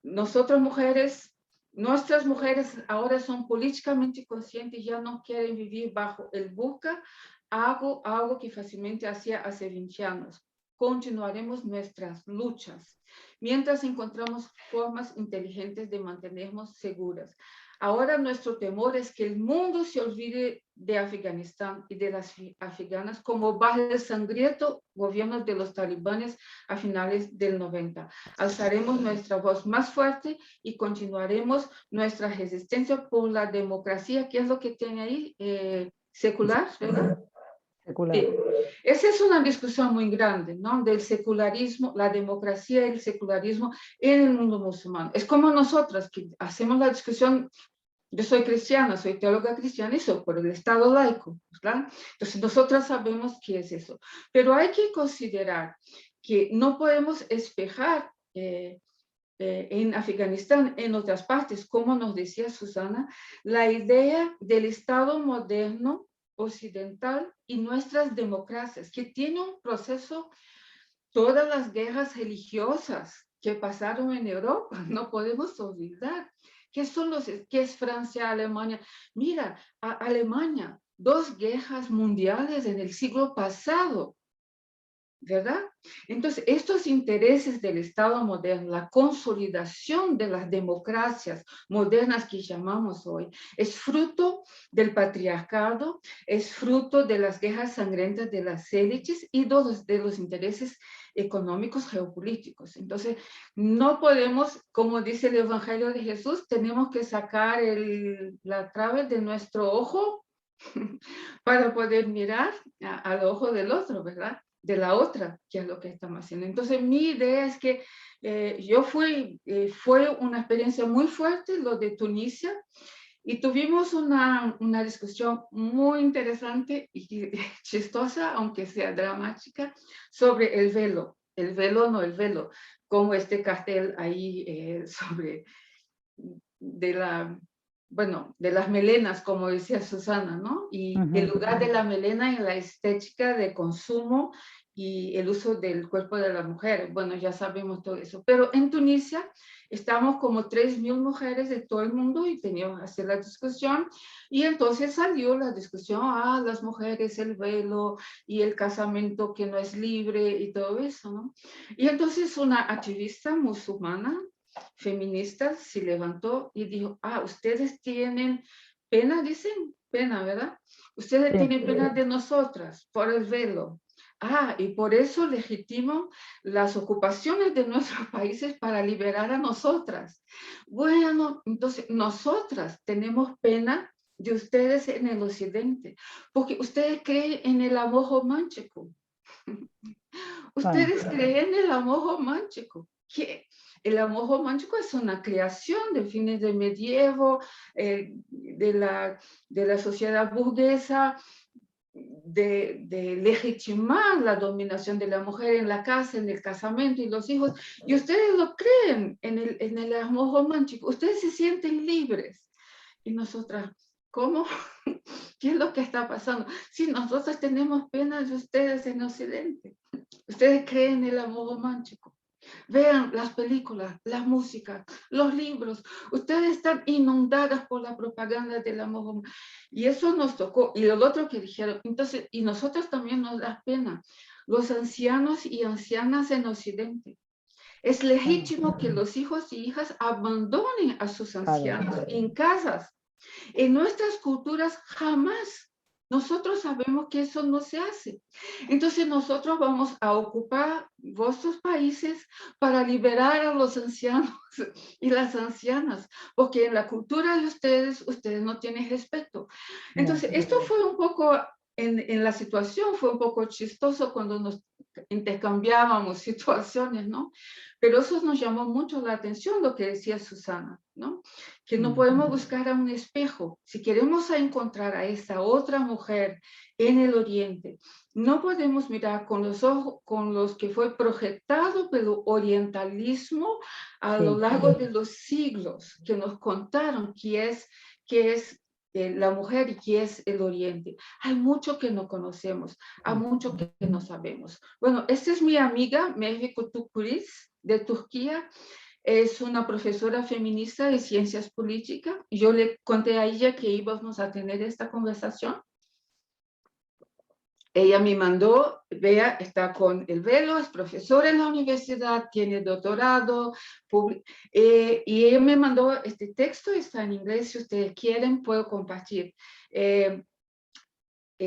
S3: Nosotras mujeres, nuestras mujeres ahora son políticamente conscientes, ya no quieren vivir bajo el burka, algo que fácilmente hacía hace 20 años. Continuaremos nuestras luchas mientras encontramos formas inteligentes de mantenernos seguras. Ahora nuestro temor es que el mundo se olvide de Afganistán y de las afganas como bajo el sangriento gobierno de los talibanes a finales del 90. Alzaremos nuestra voz más fuerte y continuaremos nuestra resistencia por la democracia, que es lo que tiene ahí, secular, ¿verdad?
S2: Secular.
S3: Sí. Esa es una discusión muy grande, ¿no? Del secularismo, la democracia y el secularismo en el mundo musulmán. Es como nosotras que hacemos la discusión. Yo soy cristiana, soy teóloga cristiana y soy por el Estado laico, ¿verdad? Entonces nosotras sabemos qué es eso. Pero hay que considerar que no podemos espejar en Afganistán, en otras partes, como nos decía Susana, la idea del Estado moderno occidental y nuestras democracias, que tiene un proceso, todas las guerras religiosas que pasaron en Europa, no podemos olvidar. ¿Qué es Francia, Alemania? Mira, Alemania, 2 guerras mundiales en el siglo pasado, ¿verdad? Entonces, estos intereses del Estado moderno, la consolidación de las democracias modernas que llamamos hoy, es fruto del patriarcado, es fruto de las guerras sangrientas de las élites y de los intereses económicos geopolíticos. Entonces, no podemos, como dice el Evangelio de Jesús, tenemos que sacar la trave de nuestro ojo para poder mirar al ojo del otro, ¿verdad? De la otra, que es lo que estamos haciendo. Entonces, mi idea es que fue una experiencia muy fuerte lo de Tunisia, y tuvimos una discusión muy interesante y chistosa, aunque sea dramática, sobre el velo. El velo, no el velo, como este cartel ahí sobre de las melenas, como decía Susana, ¿no? Y el lugar de la melena en la estética de consumo y el uso del cuerpo de la mujer. Bueno, ya sabemos todo eso. Pero en Tunisia estamos como 3.000 mujeres de todo el mundo y teníamos que hacer la discusión. Y entonces salió la discusión, las mujeres, el velo y el casamiento que no es libre y todo eso, ¿no? Y entonces una activista musulmana feminista se levantó y dijo, ustedes tienen pena, dicen, pena, ¿verdad? Ustedes tienen pena de nosotras por el velo. Y por eso legitiman las ocupaciones de nuestros países para liberar a nosotras. Bueno, entonces nosotras tenemos pena de ustedes en el occidente, porque ustedes creen en el amor romántico. Ustedes creen en el amor romántico. ¿Qué? El amor romántico es una creación de fines del medievo, de la sociedad burguesa, de legitimar la dominación de la mujer en la casa, en el casamiento y los hijos. Y ustedes lo creen en el amor romántico. Ustedes se sienten libres. Y nosotras, ¿cómo? ¿Qué es lo que está pasando? Si nosotros tenemos pena de ustedes en Occidente. Ustedes creen en el amor romántico. Vean las películas, la música, los libros. Ustedes están inundadas por la propaganda del amor romántico. Y eso nos tocó. Y lo otro que dijeron, entonces, y nosotros también nos da pena. Los ancianos y ancianas en Occidente. Es legítimo que los hijos y hijas abandonen a sus ancianos en casas. En nuestras culturas jamás. Nosotros sabemos que eso no se hace. Entonces nosotros vamos a ocupar vuestros países para liberar a los ancianos y las ancianas, porque en la cultura de ustedes no tienen respeto. Entonces esto fue un poco, en la situación fue un poco chistoso cuando nos intercambiábamos situaciones, ¿no? Pero eso nos llamó mucho la atención lo que decía Susana, ¿no? Que no podemos buscar a un espejo. Si queremos encontrar a esa otra mujer en el Oriente, no podemos mirar con los ojos con los que fue proyectado por el orientalismo a lo largo de los siglos, que nos contaron qué es la mujer y qué es el Oriente. Hay mucho que no conocemos, hay mucho que no sabemos. Bueno, esta es mi amiga, Merve Kutukuris, de Turquía. Es una profesora feminista de ciencias políticas. Yo le conté a ella que íbamos a tener esta conversación. Ella me mandó, vea, está con el velo, es profesora en la universidad, tiene doctorado, y ella me mandó este texto, está en inglés, si ustedes quieren, puedo compartir. El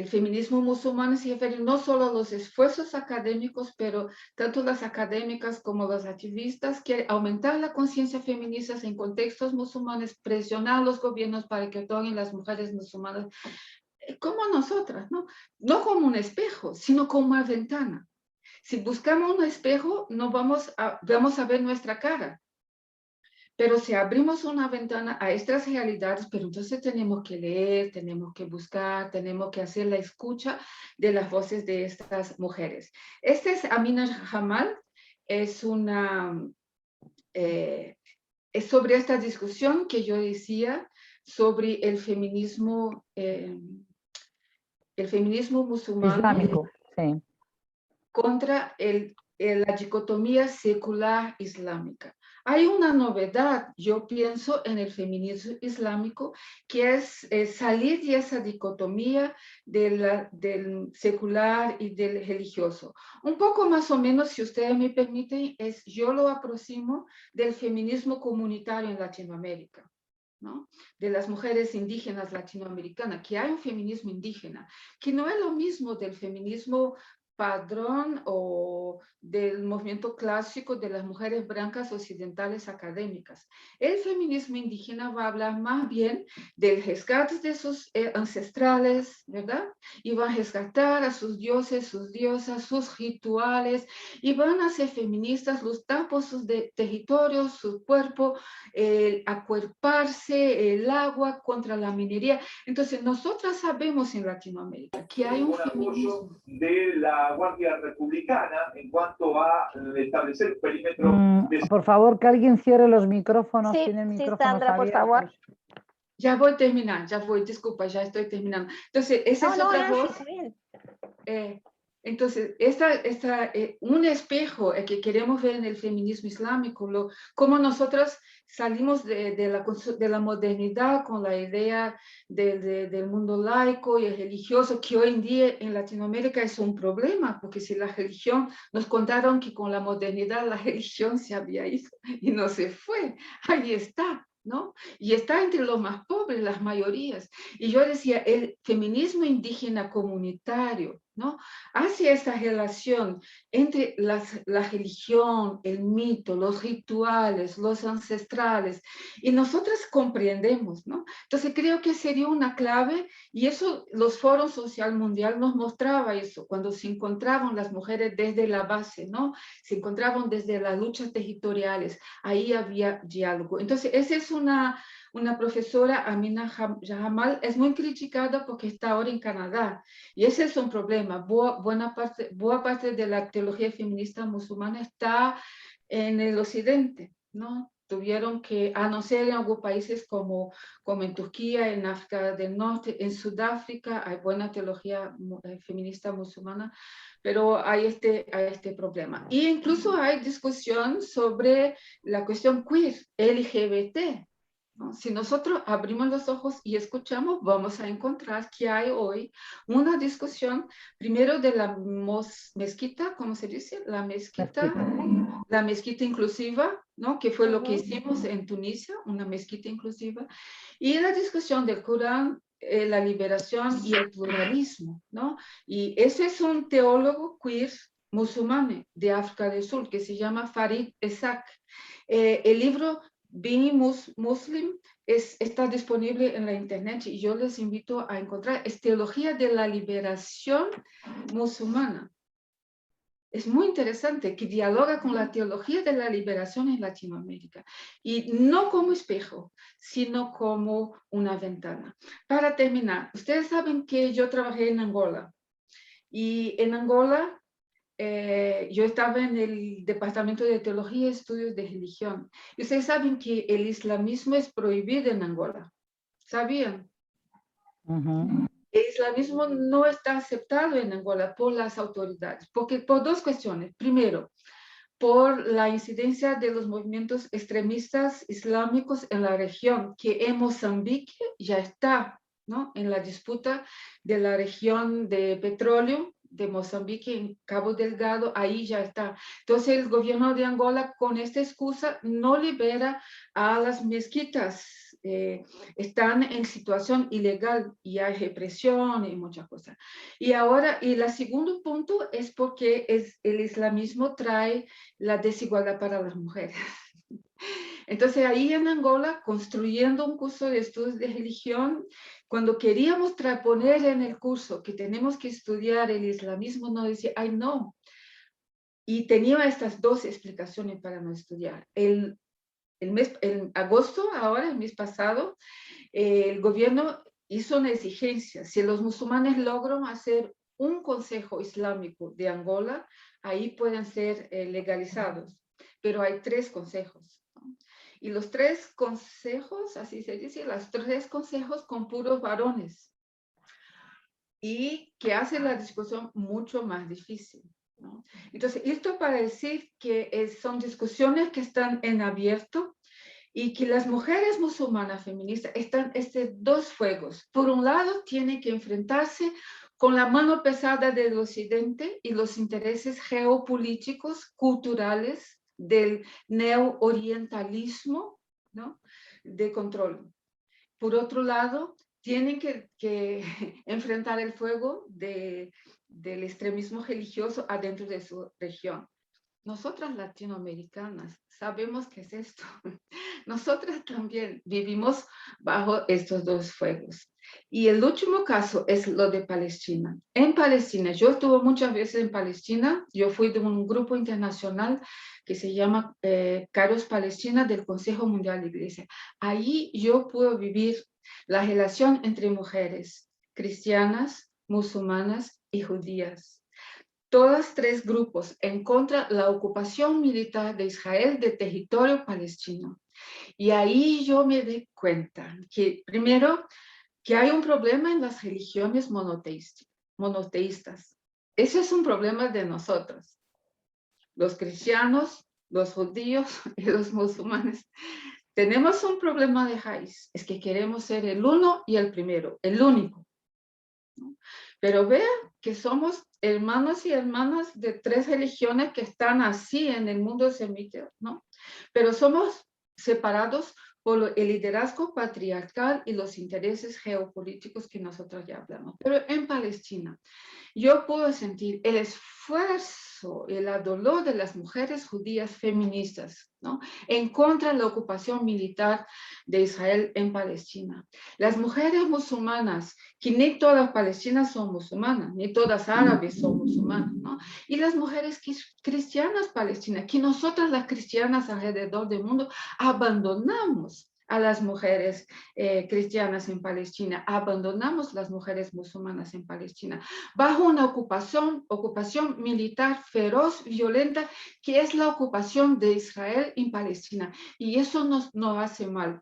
S3: feminismo musulmán se refiere no solo a los esfuerzos académicos, pero tanto las académicas como los activistas quieren aumentar la conciencia feminista en contextos musulmanes, presionar a los gobiernos para que otorguen las mujeres musulmanas como nosotras, ¿no? No como un espejo, sino como una ventana. Si buscamos un espejo, no vamos a ver nuestra cara. Pero si abrimos una ventana a estas realidades, pero entonces tenemos que leer, tenemos que buscar, tenemos que hacer la escucha de las voces de estas mujeres. Esta es Amina Jamal, es sobre esta discusión que yo decía sobre el feminismo musulmán
S2: islámico, sí.
S3: Contra la dicotomía secular islámica. Hay una novedad, yo pienso, en el feminismo islámico, que es salir de esa dicotomía del secular y del religioso. Un poco más o menos, si ustedes me permiten, yo lo aproximo del feminismo comunitario en Latinoamérica, ¿no? De las mujeres indígenas latinoamericanas, que hay un feminismo indígena, que no es lo mismo del feminismo padrón o del movimiento clásico de las mujeres blancas occidentales académicas. El feminismo indígena va a hablar más bien del rescate de sus ancestrales, ¿verdad? Y van a rescatar a sus dioses, sus diosas, sus rituales, y van a ser feministas, luchar por sus territorios, su cuerpo, acuerparse, el agua contra la minería. Entonces, nosotras sabemos en Latinoamérica que hay un feminismo
S5: de la Guardia Republicana en cuanto a establecer un perímetro de...
S2: Por favor, que alguien cierre los micrófonos.
S1: Sí,
S2: Tienen
S1: sí,
S2: micrófonos
S1: Sandra, por
S2: abiertos.
S1: favor.
S3: Ya voy a terminar, ya voy, disculpa, ya estoy terminando. Entonces, esa es otra
S1: Nancy,
S3: voz.
S1: está bien.
S3: Entonces, un espejo que queremos ver en el feminismo islámico, cómo nosotros salimos de la modernidad con la idea del mundo laico y religioso, que hoy en día en Latinoamérica es un problema, porque si la religión, nos contaron que con la modernidad la religión se había ido y no se fue, ahí está, ¿no? Y está entre los más pobres, las mayorías. Y yo decía, el feminismo indígena comunitario, ¿no? Hacia esta relación entre la religión, el mito, los rituales, los ancestrales, y nosotras comprendemos, ¿no? Entonces creo que sería una clave, y eso los foros social mundial nos mostraba eso, cuando se encontraban las mujeres desde la base, ¿no? Se encontraban desde las luchas territoriales, ahí había diálogo. Entonces esa es una profesora, Amina Jamal, es muy criticada porque está ahora en Canadá. Y ese es un problema. Buena parte de la teología feminista musulmana está en el occidente, ¿no? Tuvieron que, a no ser en algunos países como en Turquía, en África del Norte, en Sudáfrica, hay buena teología feminista musulmana, pero hay este problema. Y incluso hay discusión sobre la cuestión queer, LGBT, ¿no? Si nosotros abrimos los ojos y escuchamos, vamos a encontrar que hay hoy una discusión, primero de la mezquita, ¿cómo se dice? La mezquita inclusiva, ¿no? Que fue lo que hicimos en Tunisia, una mezquita inclusiva, y la discusión del Corán, la liberación y el pluralismo, ¿no? Y ese es un teólogo queer musulmán de África del Sur que se llama Farid Ezak. El libro Being Muslim está disponible en la internet y yo les invito a encontrar. Es Teología de la Liberación Musulmana. Es muy interesante, que dialoga con la teología de la liberación en Latinoamérica. Y no como espejo, sino como una ventana. Para terminar, ustedes saben que yo trabajé en Angola. Y en Angola yo estaba en el Departamento de Teología y Estudios de Religión. Y ustedes saben que el islamismo es prohibido en Angola. ¿Sabían? El islamismo no está aceptado en Angola por las autoridades, por dos cuestiones. Primero, por la incidencia de los movimientos extremistas islámicos en la región, que en Mozambique ya está, ¿no? En la disputa de la región de petróleo de Mozambique, en Cabo Delgado, ahí ya está. Entonces el gobierno de Angola con esta excusa no libera a las mezquitas. Están en situación ilegal y hay represión y muchas cosas. Y ahora, y el segundo punto es porque el islamismo trae la desigualdad para las mujeres. Entonces ahí en Angola, construyendo un curso de estudios de religión, cuando queríamos poner en el curso que tenemos que estudiar el islamismo, no decía, ay no. Y tenía estas dos explicaciones para no estudiar. En agosto, ahora, el mes pasado, el gobierno hizo una exigencia. Si los musulmanes logran hacer un consejo islámico de Angola, ahí pueden ser legalizados. Pero hay 3 consejos, ¿no? Y los 3 consejos, así se dice, los 3 consejos con puros varones. Y que hace la discusión mucho más difícil. ¿no? Entonces, esto para decir que son discusiones que están en abierto y que las mujeres musulmanas feministas están dos fuegos. Por un lado, tienen que enfrentarse con la mano pesada del occidente y los intereses geopolíticos, culturales, del neo-orientalismo, ¿no? De control. Por otro lado, tienen que enfrentar el fuego del extremismo religioso adentro de su región. Nosotras latinoamericanas sabemos qué es esto. Nosotras también vivimos bajo estos dos fuegos. Y el último caso es lo de Palestina. En Palestina, yo estuve muchas veces en Palestina, yo fui de un grupo internacional que se llama Caros Palestina del Consejo Mundial de Iglesia. Allí yo puedo vivir la relación entre mujeres cristianas, musulmanas y judías. Todos tres grupos en contra de la ocupación militar de Israel del territorio palestino. Y ahí yo me di cuenta que, primero, que hay un problema en las religiones monoteístas. Ese es un problema de nosotros, los cristianos, los judíos y los musulmanes. Tenemos un problema de raíz, es que queremos ser el uno y el primero, el único. ¿No? Pero vea que somos hermanos y hermanas de tres religiones que están así en el mundo semita, ¿no? Pero somos separados por el liderazgo patriarcal y los intereses geopolíticos que nosotros ya hablamos. Pero en Palestina, yo puedo sentir el esfuerzo y el dolor de las mujeres judías feministas, ¿no? En contra de la ocupación militar de Israel en Palestina. Las mujeres musulmanas, que ni todas palestinas son musulmanas, ni todas árabes son musulmanas, ¿no? Y las mujeres cristianas palestinas, que nosotras las cristianas alrededor del mundo abandonamos a las mujeres cristianas en Palestina, abandonamos las mujeres musulmanas en Palestina, bajo una ocupación militar feroz, violenta, que es la ocupación de Israel en Palestina. Y eso nos hace mal.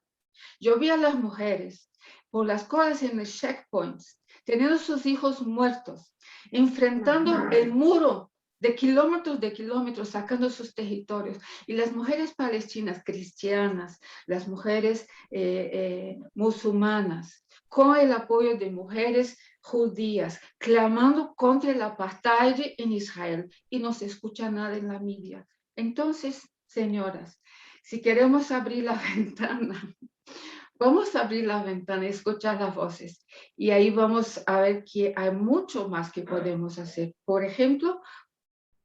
S3: Yo vi a las mujeres por las colas en los checkpoints, teniendo sus hijos muertos, enfrentando el muro de kilómetros, sacando sus territorios. Y las mujeres palestinas cristianas, las mujeres musulmanas, con el apoyo de mujeres judías, clamando contra el apartheid en Israel, y no se escucha nada en la media. Entonces, señoras, si queremos abrir la ventana, vamos a abrir la ventana y escuchar las voces. Y ahí vamos a ver que hay mucho más que podemos hacer. Por ejemplo,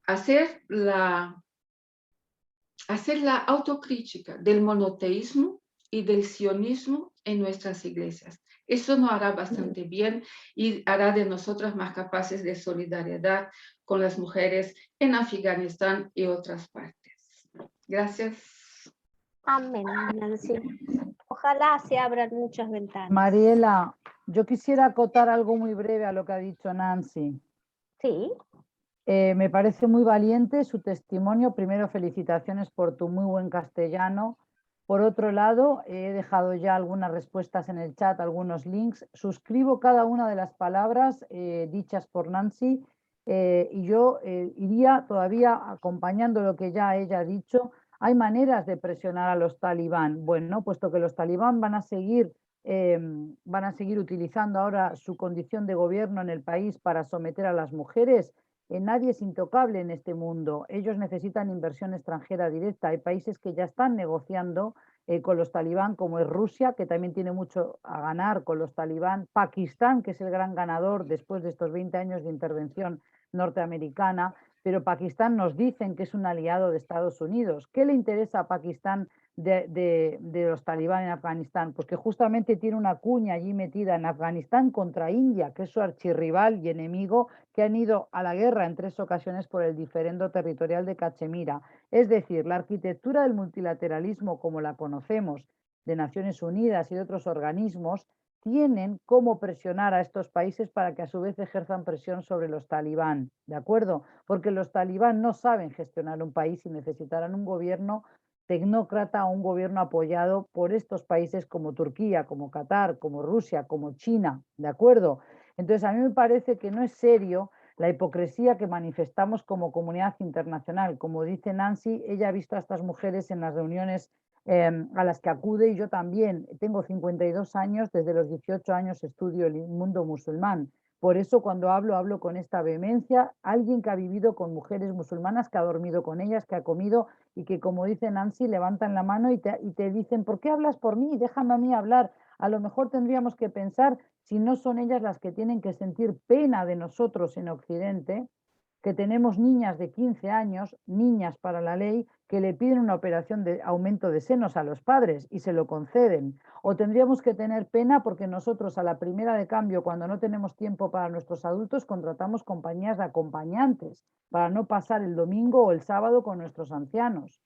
S3: hacer la autocrítica del monoteísmo y del sionismo en nuestras iglesias. Eso nos hará bastante bien y hará de nosotras más capaces de solidaridad con las mujeres en Afganistán y otras partes. Gracias.
S1: Amén, Nancy. Ojalá se abran muchas ventanas.
S2: Mariela, yo quisiera acotar algo muy breve a lo que ha dicho Nancy.
S1: Sí.
S2: Me parece muy valiente su testimonio. Primero, felicitaciones por tu muy buen castellano. Por otro lado, he dejado ya algunas respuestas en el chat, algunos links. Suscribo cada una de las palabras dichas por Nancy y yo iría todavía acompañando lo que ya ella ha dicho. Hay maneras de presionar a los talibán. Bueno, puesto que los talibán van a seguir utilizando ahora su condición de gobierno en el país para someter a las mujeres. Nadie es intocable en este mundo. Ellos necesitan inversión extranjera directa. Hay países que ya están negociando con los talibán, como es Rusia, que también tiene mucho a ganar con los talibán. Pakistán, que es el gran ganador después de estos 20 años de intervención norteamericana. Pero Pakistán nos dicen que es un aliado de Estados Unidos. ¿Qué le interesa a Pakistán de los talibán en Afganistán? Pues que justamente tiene una cuña allí metida en Afganistán contra India, que es su archirrival y enemigo, que han ido a la guerra en 3 ocasiones por el diferendo territorial de Cachemira. Es decir, la arquitectura del multilateralismo como la conocemos, de Naciones Unidas y de otros organismos, tienen cómo presionar a estos países para que a su vez ejerzan presión sobre los talibán, ¿de acuerdo? Porque los talibán no saben gestionar un país y necesitarán un gobierno tecnócrata o un gobierno apoyado por estos países como Turquía, como Qatar, como Rusia, como China, ¿de acuerdo? Entonces a mí me parece que no es serio la hipocresía que manifestamos como comunidad internacional. Como dice Nancy, ella ha visto a estas mujeres en las reuniones a las que acude, y yo también. Tengo 52 años, desde los 18 años estudio el mundo musulmán. Por eso cuando hablo con esta vehemencia. Alguien que ha vivido con mujeres musulmanas, que ha dormido con ellas, que ha comido, y que, como dice Nancy, levantan la mano y te dicen: ¿por qué hablas por mí? Déjame a mí hablar. A lo mejor tendríamos que pensar si no son ellas las que tienen que sentir pena de nosotros en Occidente, que tenemos niñas de 15 años, niñas para la ley, que le piden una operación de aumento de senos a los padres y se lo conceden. O tendríamos que tener pena porque nosotros, a la primera de cambio, cuando no tenemos tiempo para nuestros adultos, contratamos compañías de acompañantes para no pasar el domingo o el sábado con nuestros ancianos,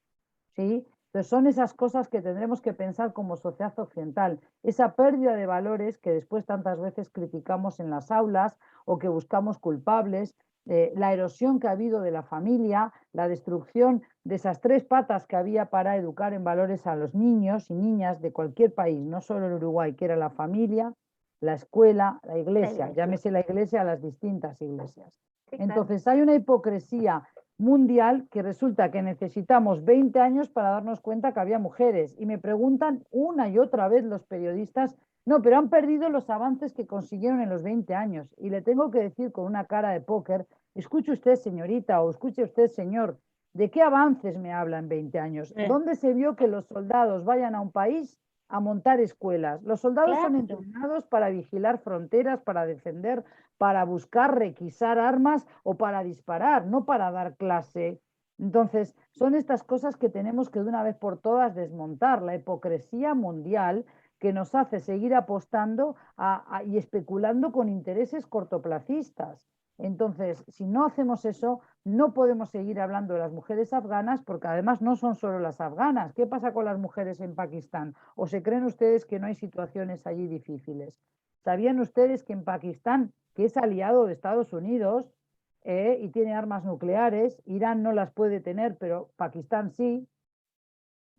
S2: ¿sí? Entonces son esas cosas que tendremos que pensar como sociedad occidental, esa pérdida de valores que después tantas veces criticamos en las aulas o que buscamos culpables, la erosión que ha habido de la familia, la destrucción de esas 3 patas que había para educar en valores a los niños y niñas de cualquier país, no solo en Uruguay, que era la familia, la escuela, la iglesia, llámese la iglesia a las distintas iglesias.
S1: Sí, claro.
S2: Entonces hay una hipocresía mundial que resulta que necesitamos 20 años para darnos cuenta que había mujeres, y me preguntan una y otra vez los periodistas: no, pero han perdido los avances que consiguieron en los 20 años. Y le tengo que decir con una cara de póker: escuche usted, señorita, o escuche usted, señor, ¿de qué avances me habla en 20 años? ¿Dónde se vio que los soldados vayan a un país a montar escuelas? Los soldados son entrenados para vigilar fronteras, para defender, para buscar, requisar armas o para disparar, no para dar clase. Entonces, son estas cosas que tenemos que de una vez por todas desmontar, la hipocresía mundial que nos hace seguir apostando y especulando con intereses cortoplacistas. Entonces, si no hacemos eso, no podemos seguir hablando de las mujeres afganas, porque además no son solo las afganas. ¿Qué pasa con las mujeres en Pakistán? ¿O se creen ustedes que no hay situaciones allí difíciles? ¿Sabían ustedes que en Pakistán, que es aliado de Estados Unidos y tiene armas nucleares, Irán no las puede tener, pero Pakistán sí?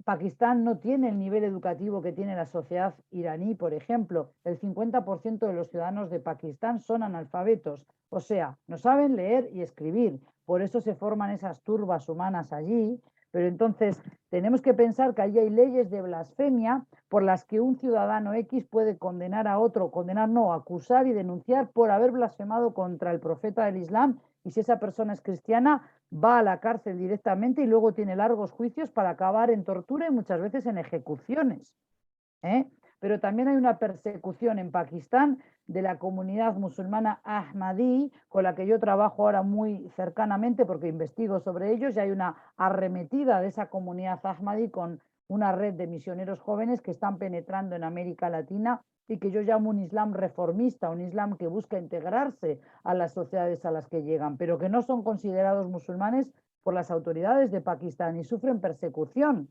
S2: Pakistán no tiene el nivel educativo que tiene la sociedad iraní, por ejemplo. El 50% de los ciudadanos de Pakistán son analfabetos, o sea, no saben leer y escribir. Por eso se forman esas turbas humanas allí. Pero entonces tenemos que pensar que allí hay leyes de blasfemia por las que un ciudadano X puede condenar a otro, acusar y denunciar por haber blasfemado contra el profeta del Islam, y si esa persona es cristiana, va a la cárcel directamente y luego tiene largos juicios para acabar en tortura y muchas veces en ejecuciones. Pero también hay una persecución en Pakistán de la comunidad musulmana ahmadí, con la que yo trabajo ahora muy cercanamente porque investigo sobre ellos, y hay una arremetida de esa comunidad ahmadí con una red de misioneros jóvenes que están penetrando en América Latina, y que yo llamo un islam reformista, un islam que busca integrarse a las sociedades a las que llegan, pero que no son considerados musulmanes por las autoridades de Pakistán y sufren persecución.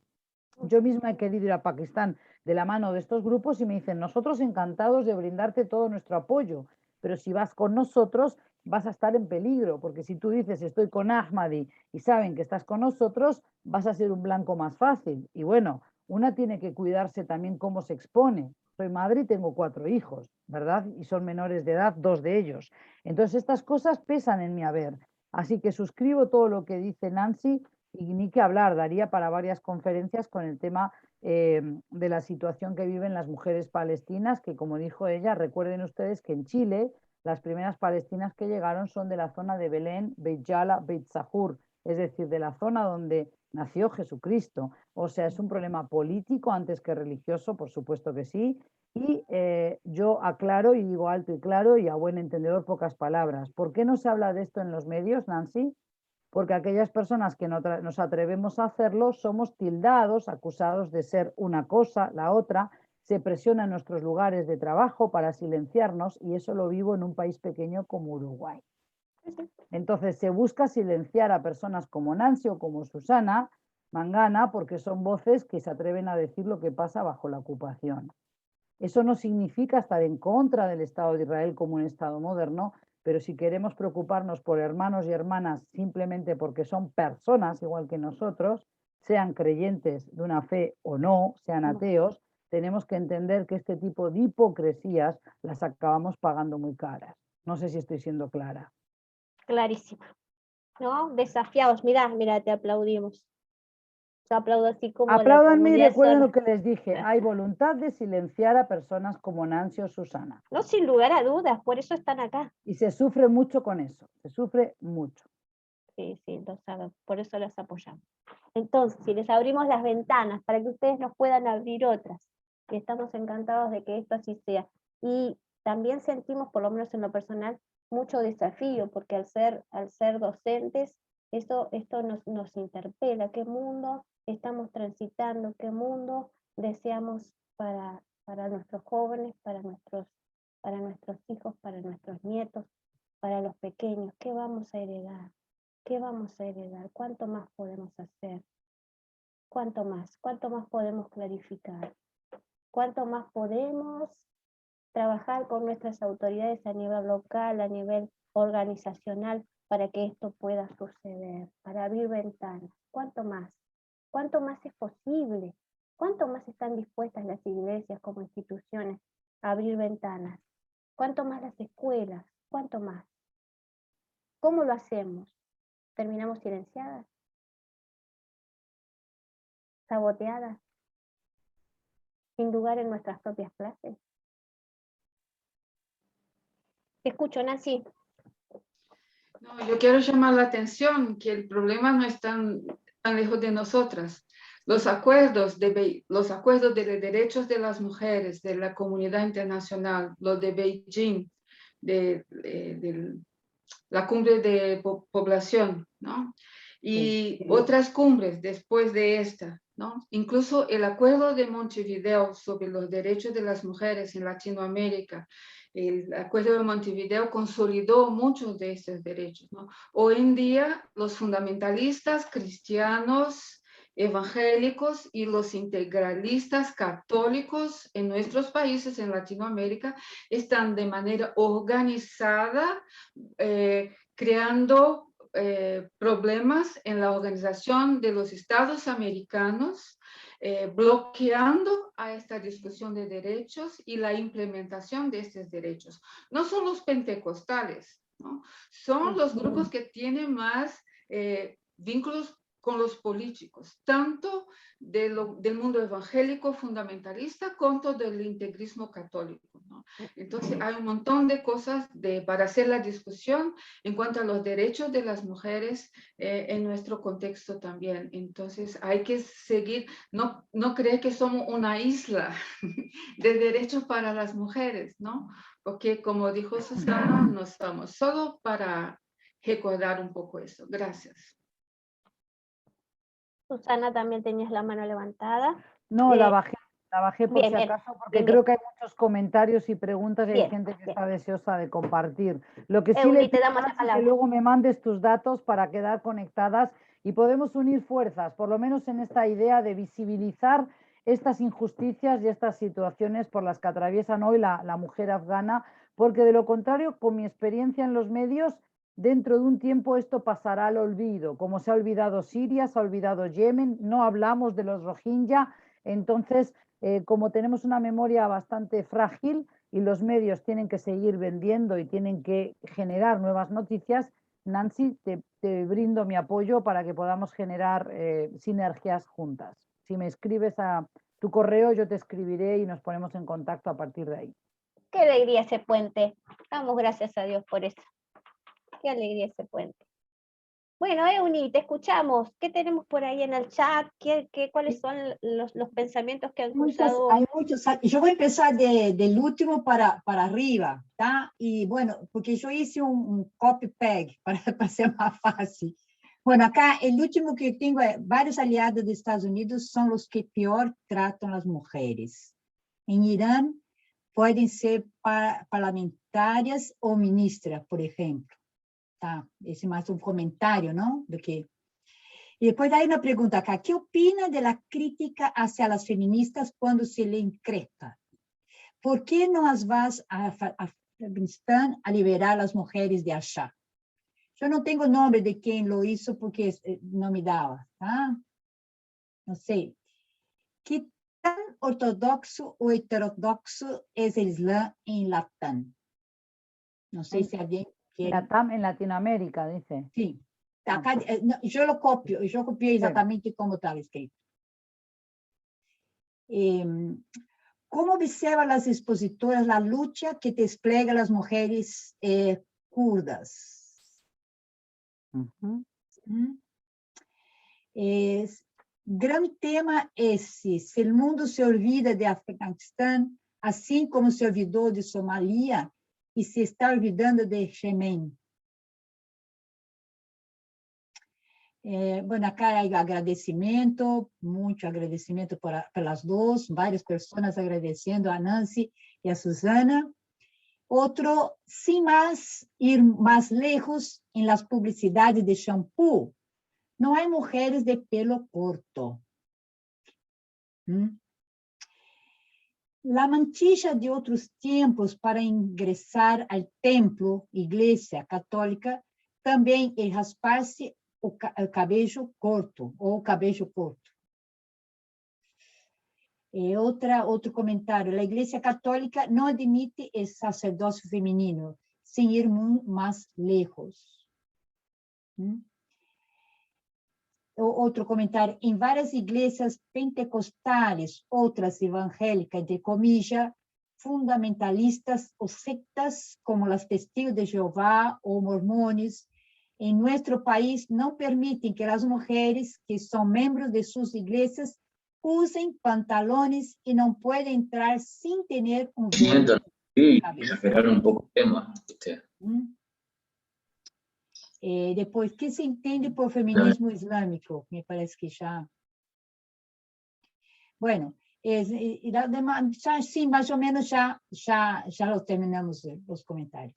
S2: Yo misma he querido ir a Pakistán de la mano de estos grupos y me dicen: nosotros encantados de brindarte todo nuestro apoyo, pero si vas con nosotros vas a estar en peligro, porque si tú dices estoy con Ahmadi y saben que estás con nosotros, vas a ser un blanco más fácil. Y bueno, una tiene que cuidarse también cómo se expone. Soy madre y tengo 4 hijos, ¿verdad? Y son menores de edad, 2 de ellos. Entonces estas cosas pesan en mi haber. Así que suscribo todo lo que dice Nancy, y ni que hablar, daría para varias conferencias con el tema de la situación que viven las mujeres palestinas, que, como dijo ella, recuerden ustedes que en Chile las primeras palestinas que llegaron son de la zona de Belén, Beit Jala, Beit Sahur, es decir, de la zona donde nació Jesucristo. O sea, es un problema político antes que religioso, por supuesto que sí. Y yo aclaro y digo alto y claro y a buen entendedor pocas palabras. ¿Por qué no se habla de esto en los medios, Nancy? Porque aquellas personas que no nos atrevemos a hacerlo somos tildados, acusados de ser una cosa, la otra. Se presiona en nuestros lugares de trabajo para silenciarnos, y eso lo vivo en un país pequeño como Uruguay. Entonces se busca silenciar a personas como Nancy o como Susana Mangana porque son voces que se atreven a decir lo que pasa bajo la ocupación. Eso no significa estar en contra del Estado de Israel como un Estado moderno, pero si queremos preocuparnos por hermanos y hermanas simplemente porque son personas igual que nosotros, sean creyentes de una fe o no, sean ateos, tenemos que entender que este tipo de hipocresías las acabamos pagando muy caras. No sé si estoy siendo clara.
S1: clarísima, ¿no? Desafiados, mirá, te aplaudimos. Yo aplaudo así como la
S2: Apláudanme y
S1: comunidad
S2: recuerden
S1: sola.
S2: lo que les dije. Hay voluntad de silenciar a personas como Nancy o Susana.
S1: No, sin lugar a dudas, por eso están acá.
S2: Y se sufre mucho con eso, se sufre mucho.
S1: Sí, lo saben, por eso las apoyamos. Entonces, si les abrimos las ventanas para que ustedes nos puedan abrir otras, y estamos encantados de que esto así sea. Y también sentimos, por lo menos en lo personal, mucho desafío, porque al ser docentes, esto nos interpela. ¿Qué mundo estamos transitando? ¿Qué mundo deseamos para nuestros jóvenes, para nuestros hijos, para nuestros nietos, para los pequeños? ¿Qué vamos a heredar? ¿Qué vamos a heredar? ¿Cuánto más podemos hacer? ¿Cuánto más? ¿Cuánto más podemos clarificar? ¿Cuánto más podemos trabajar con nuestras autoridades a nivel local, a nivel organizacional, para que esto pueda suceder? Para abrir ventanas. ¿Cuánto más? ¿Cuánto más es posible? ¿Cuánto más están dispuestas las iglesias como instituciones a abrir ventanas? ¿Cuánto más las escuelas? ¿Cuánto más? ¿Cómo lo hacemos? ¿Terminamos silenciadas? ¿Saboteadas? ¿Sin lugar en nuestras propias clases? Te escucho, Nancy.
S3: No, yo quiero llamar la atención que el problema no es tan lejos de nosotras. Los acuerdos de derechos de las mujeres de la comunidad internacional, los de Beijing, de la cumbre de población, ¿no? Y otras cumbres después de esta, ¿no? Incluso el acuerdo de Montevideo sobre los derechos de las mujeres en Latinoamérica, el acuerdo de Montevideo consolidó muchos de estos derechos, ¿no? Hoy en día los fundamentalistas cristianos, evangélicos y los integralistas católicos en nuestros países en Latinoamérica están de manera organizada creando problemas en la organización de los estados americanos, bloqueando a esta discusión de derechos y la implementación de estos derechos. No son los pentecostales, ¿no? Son los grupos que tienen más vínculos con los políticos, tanto del mundo evangélico fundamentalista como del integrismo católico, ¿no? Entonces hay un montón de cosas para hacer la discusión en cuanto a los derechos de las mujeres en nuestro contexto también. Entonces hay que seguir, no creer que somos una isla de derechos para las mujeres, ¿no? Porque como dijo Susana, no estamos solo para recordar un poco eso. Gracias.
S1: Susana, también tenías la mano levantada.
S2: No, la bajé por si acaso, porque creo que hay muchos comentarios y preguntas y hay gente que está deseosa de compartir. Lo que sí le pido es que luego me mandes tus datos para quedar conectadas y podemos unir fuerzas, por lo menos en esta idea de visibilizar estas injusticias y estas situaciones por las que atraviesan hoy la mujer afgana, porque de lo contrario, con mi experiencia en los medios, dentro de un tiempo esto pasará al olvido, como se ha olvidado Siria, se ha olvidado Yemen, no hablamos de los Rohingya. Entonces, como tenemos una memoria bastante frágil y los medios tienen que seguir vendiendo y tienen que generar nuevas noticias, Nancy, te brindo mi apoyo para que podamos generar sinergias juntas. Si me escribes a tu correo, yo te escribiré y nos ponemos en contacto a partir de ahí.
S1: Qué alegría ese puente. Damos gracias a Dios por eso. Qué alegría ese puente. Bueno, Euni, te escuchamos. ¿Qué tenemos por ahí en el chat? ¿Cuáles son los pensamientos que han cruzado?
S6: Hay muchos. Yo voy a empezar del último para arriba, ¿tá? Y bueno, porque yo hice un copy-peg para ser más fácil. Bueno, acá el último que tengo es varios aliados de Estados Unidos son los que peor tratan a las mujeres. En Irán pueden ser parlamentarias o ministras, por ejemplo. Tá? Esse é mais um comentário, não? Do que... E depois aí uma pergunta acá. ¿Qué opina de la crítica hacia las feministas cuando se le increpa? ¿Por qué no las vas a Afganistán a liberar a las mujeres de allá? Yo no tengo nombre de quien lo hizo porque no me daba, ¿tá? No sé. ¿Qué tan ortodoxo o heterodoxo es el Islam en Latam? No sé si alguien
S2: En Latinoamérica, dice.
S6: Sí. Acá, yo lo copio, yo copié exactamente como estaba escrito. ¿Cómo observan las expositoras la lucha que desplegan las mujeres kurdas? Gran tema ese, si el mundo se olvida de Afganistán, así como se olvidó de Somalia y se está olvidando de Yemen. Bueno, acá hay agradecimiento, mucho agradecimiento por las dos, varias personas agradeciendo a Nancy y a Susana. Otro, sin más ir más lejos, en las publicidades de shampoo, no hay mujeres de pelo corto. La mantilla de otros tiempos para ingresar al templo, iglesia católica, también es rasparse el cabello corto, o cabello corto. Otro comentario, la iglesia católica no admite el sacerdocio femenino, sin ir más lejos. Otro comentario, en varias iglesias pentecostales, otras evangélicas, entre comillas, fundamentalistas o sectas como las Testigos de Jehová o mormones, en nuestro país no permiten que las mujeres que son miembros de sus iglesias usen pantalones y no pueden entrar sin tener un velo.
S7: Sí, exageraron un poco el tema.
S6: Después, ¿qué se entiende por feminismo islámico? Me parece que ya... Bueno, sí, más o menos ya lo terminamos los comentarios.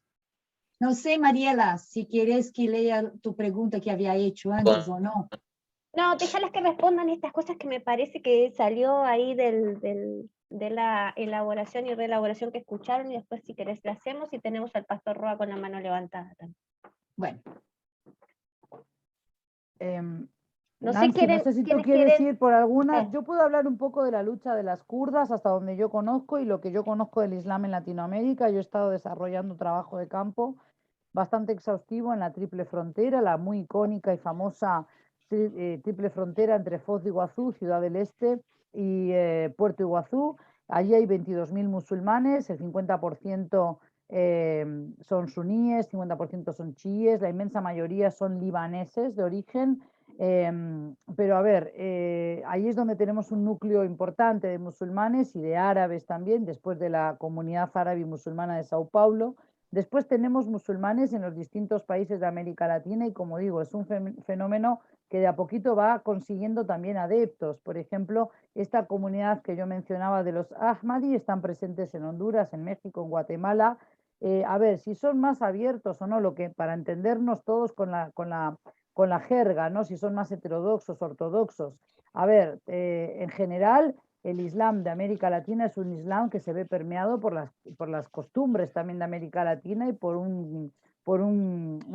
S6: No sé, Mariela, si quieres que lea tu pregunta que había hecho antes o no.
S1: No, déjalas que respondan estas cosas que me parece que salió ahí de la elaboración y reelaboración que escucharon, y después si querés la hacemos, y tenemos al pastor Roa con la mano levantada también.
S6: Bueno.
S2: Nancy, no sé si tú quieres ir por alguna. Yo puedo hablar un poco de la lucha de las kurdas hasta donde yo conozco y lo que yo conozco del Islam en Latinoamérica. Yo he estado desarrollando trabajo de campo bastante exhaustivo en la Triple Frontera, la muy icónica y famosa Triple Frontera entre Foz de Iguazú, Ciudad del Este y Puerto Iguazú. Allí hay 22.000 musulmanes, el 50% son suníes, 50% son chiíes, la inmensa mayoría son libaneses de origen. Pero a ver, ahí es donde tenemos un núcleo importante de musulmanes y de árabes también, después de la comunidad árabe y musulmana de Sao Paulo. Después tenemos musulmanes en los distintos países de América Latina y, como digo, es un fenómeno que de a poquito va consiguiendo también adeptos. Por ejemplo, esta comunidad que yo mencionaba de los Ahmadi están presentes en Honduras, en México, en Guatemala. A ver, si son más abiertos o no, lo que para entendernos todos con la jerga, ¿no? Si son más heterodoxos, ortodoxos. A ver, en general, el Islam de América Latina es un Islam que se ve permeado por las costumbres también de América Latina y por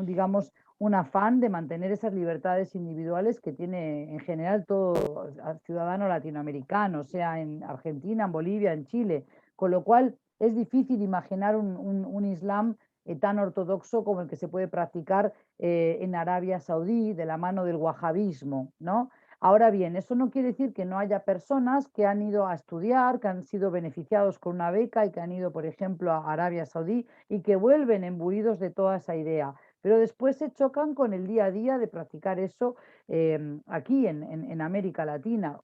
S2: digamos, un afán de mantener esas libertades individuales que tiene en general todo ciudadano latinoamericano, sea en Argentina, en Bolivia, en Chile, con lo cual es difícil imaginar un Islam tan ortodoxo como el que se puede practicar en Arabia Saudí de la mano del wahabismo, ¿no? Ahora bien, eso no quiere decir que no haya personas que han ido a estudiar, que han sido beneficiados con una beca y que han ido, por ejemplo, a Arabia Saudí y que vuelven imbuidos de toda esa idea. Pero después se chocan con el día a día de practicar eso aquí en América Latina.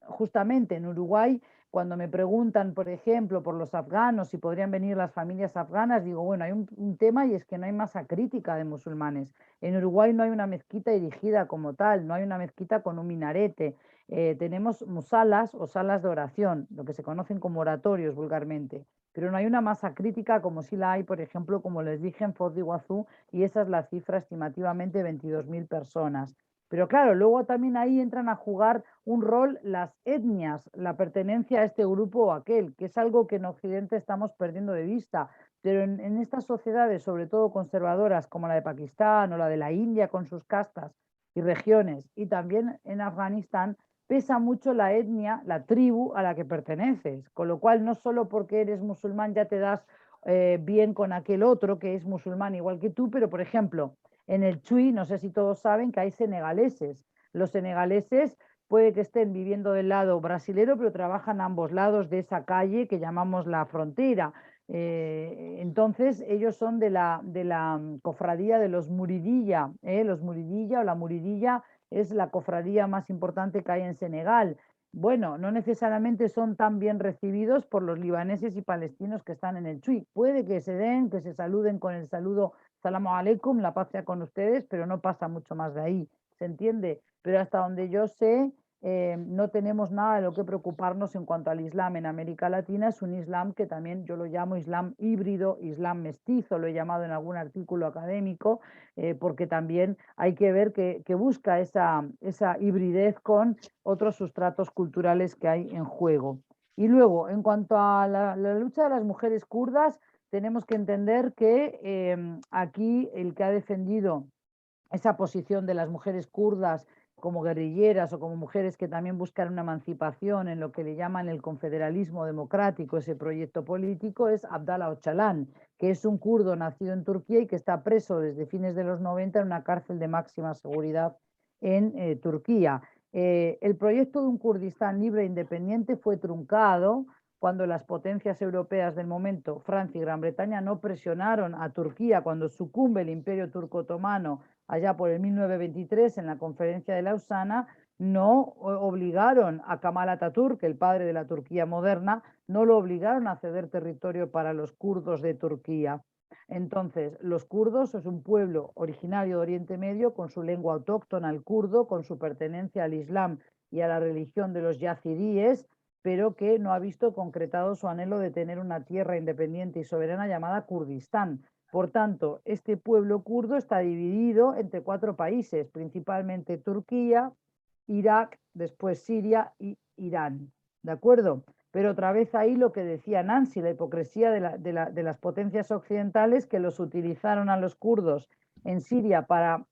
S2: Justamente en Uruguay, cuando me preguntan, por ejemplo, por los afganos, si podrían venir las familias afganas, digo, bueno, hay un tema y es que no hay masa crítica de musulmanes. En Uruguay no hay una mezquita erigida como tal, no hay una mezquita con un minarete. Tenemos musalas o salas de oración, lo que se conocen como oratorios vulgarmente, pero no hay una masa crítica como sí la hay, por ejemplo, como les dije, en Foz de Iguazú, y esa es la cifra estimativamente 22.000 personas. Pero claro, luego también ahí entran a jugar un rol las etnias, la pertenencia a este grupo o aquel, que es algo que en Occidente estamos perdiendo de vista. Pero en estas sociedades, sobre todo conservadoras como la de Pakistán o la de la India con sus castas y regiones, y también en Afganistán, pesa mucho la etnia, la tribu a la que perteneces. Con lo cual, no solo porque eres musulmán ya te das bien con aquel otro que es musulmán igual que tú, pero por ejemplo, en el Chuy, no sé si todos saben que hay senegaleses. Los senegaleses puede que estén viviendo del lado brasilero, pero trabajan a ambos lados de esa calle que llamamos la frontera. Entonces, ellos son de la cofradía de los Muridilla. Los Muridilla o la Muridilla es la cofradía más importante que hay en Senegal. Bueno, no necesariamente son tan bien recibidos por los libaneses y palestinos que están en el Chuy. Puede que se den, que se saluden con el saludo Salamu alaikum, la paz sea con ustedes, pero no pasa mucho más de ahí, ¿se entiende? Pero hasta donde yo sé, no tenemos nada de lo que preocuparnos en cuanto al Islam en América Latina. Es un Islam que también yo lo llamo Islam híbrido, Islam mestizo, lo he llamado en algún artículo académico, porque también hay que ver que busca esa hibridez con otros sustratos culturales que hay en juego. Y luego, en cuanto a la lucha de las mujeres kurdas, tenemos que entender que aquí el que ha defendido esa posición de las mujeres kurdas como guerrilleras o como mujeres que también buscan una emancipación en lo que le llaman el confederalismo democrático, ese proyecto político, es Abdallah Öcalan, que es un kurdo nacido en Turquía y que está preso desde fines de los 90 en una cárcel de máxima seguridad en Turquía. El proyecto de un Kurdistán libre e independiente fue truncado cuando las potencias europeas del momento, Francia y Gran Bretaña, no presionaron a Turquía cuando sucumbe el Imperio Turco Otomano allá por el 1923 en la conferencia de Lausana, no obligaron a Kemal Atatürk, el padre de la Turquía moderna, no lo obligaron a ceder territorio para los kurdos de Turquía. Entonces, los kurdos es un pueblo originario de Oriente Medio con su lengua autóctona, el kurdo, con su pertenencia al Islam y a la religión de los yazidíes, pero que no ha visto concretado su anhelo de tener una tierra independiente y soberana llamada Kurdistán. Por tanto, este pueblo kurdo está dividido entre 4 países, principalmente Turquía, Irak, después Siria y Irán. ¿De acuerdo? Pero otra vez ahí lo que decía Nancy, la hipocresía de las potencias occidentales que los utilizaron a los kurdos en Siria para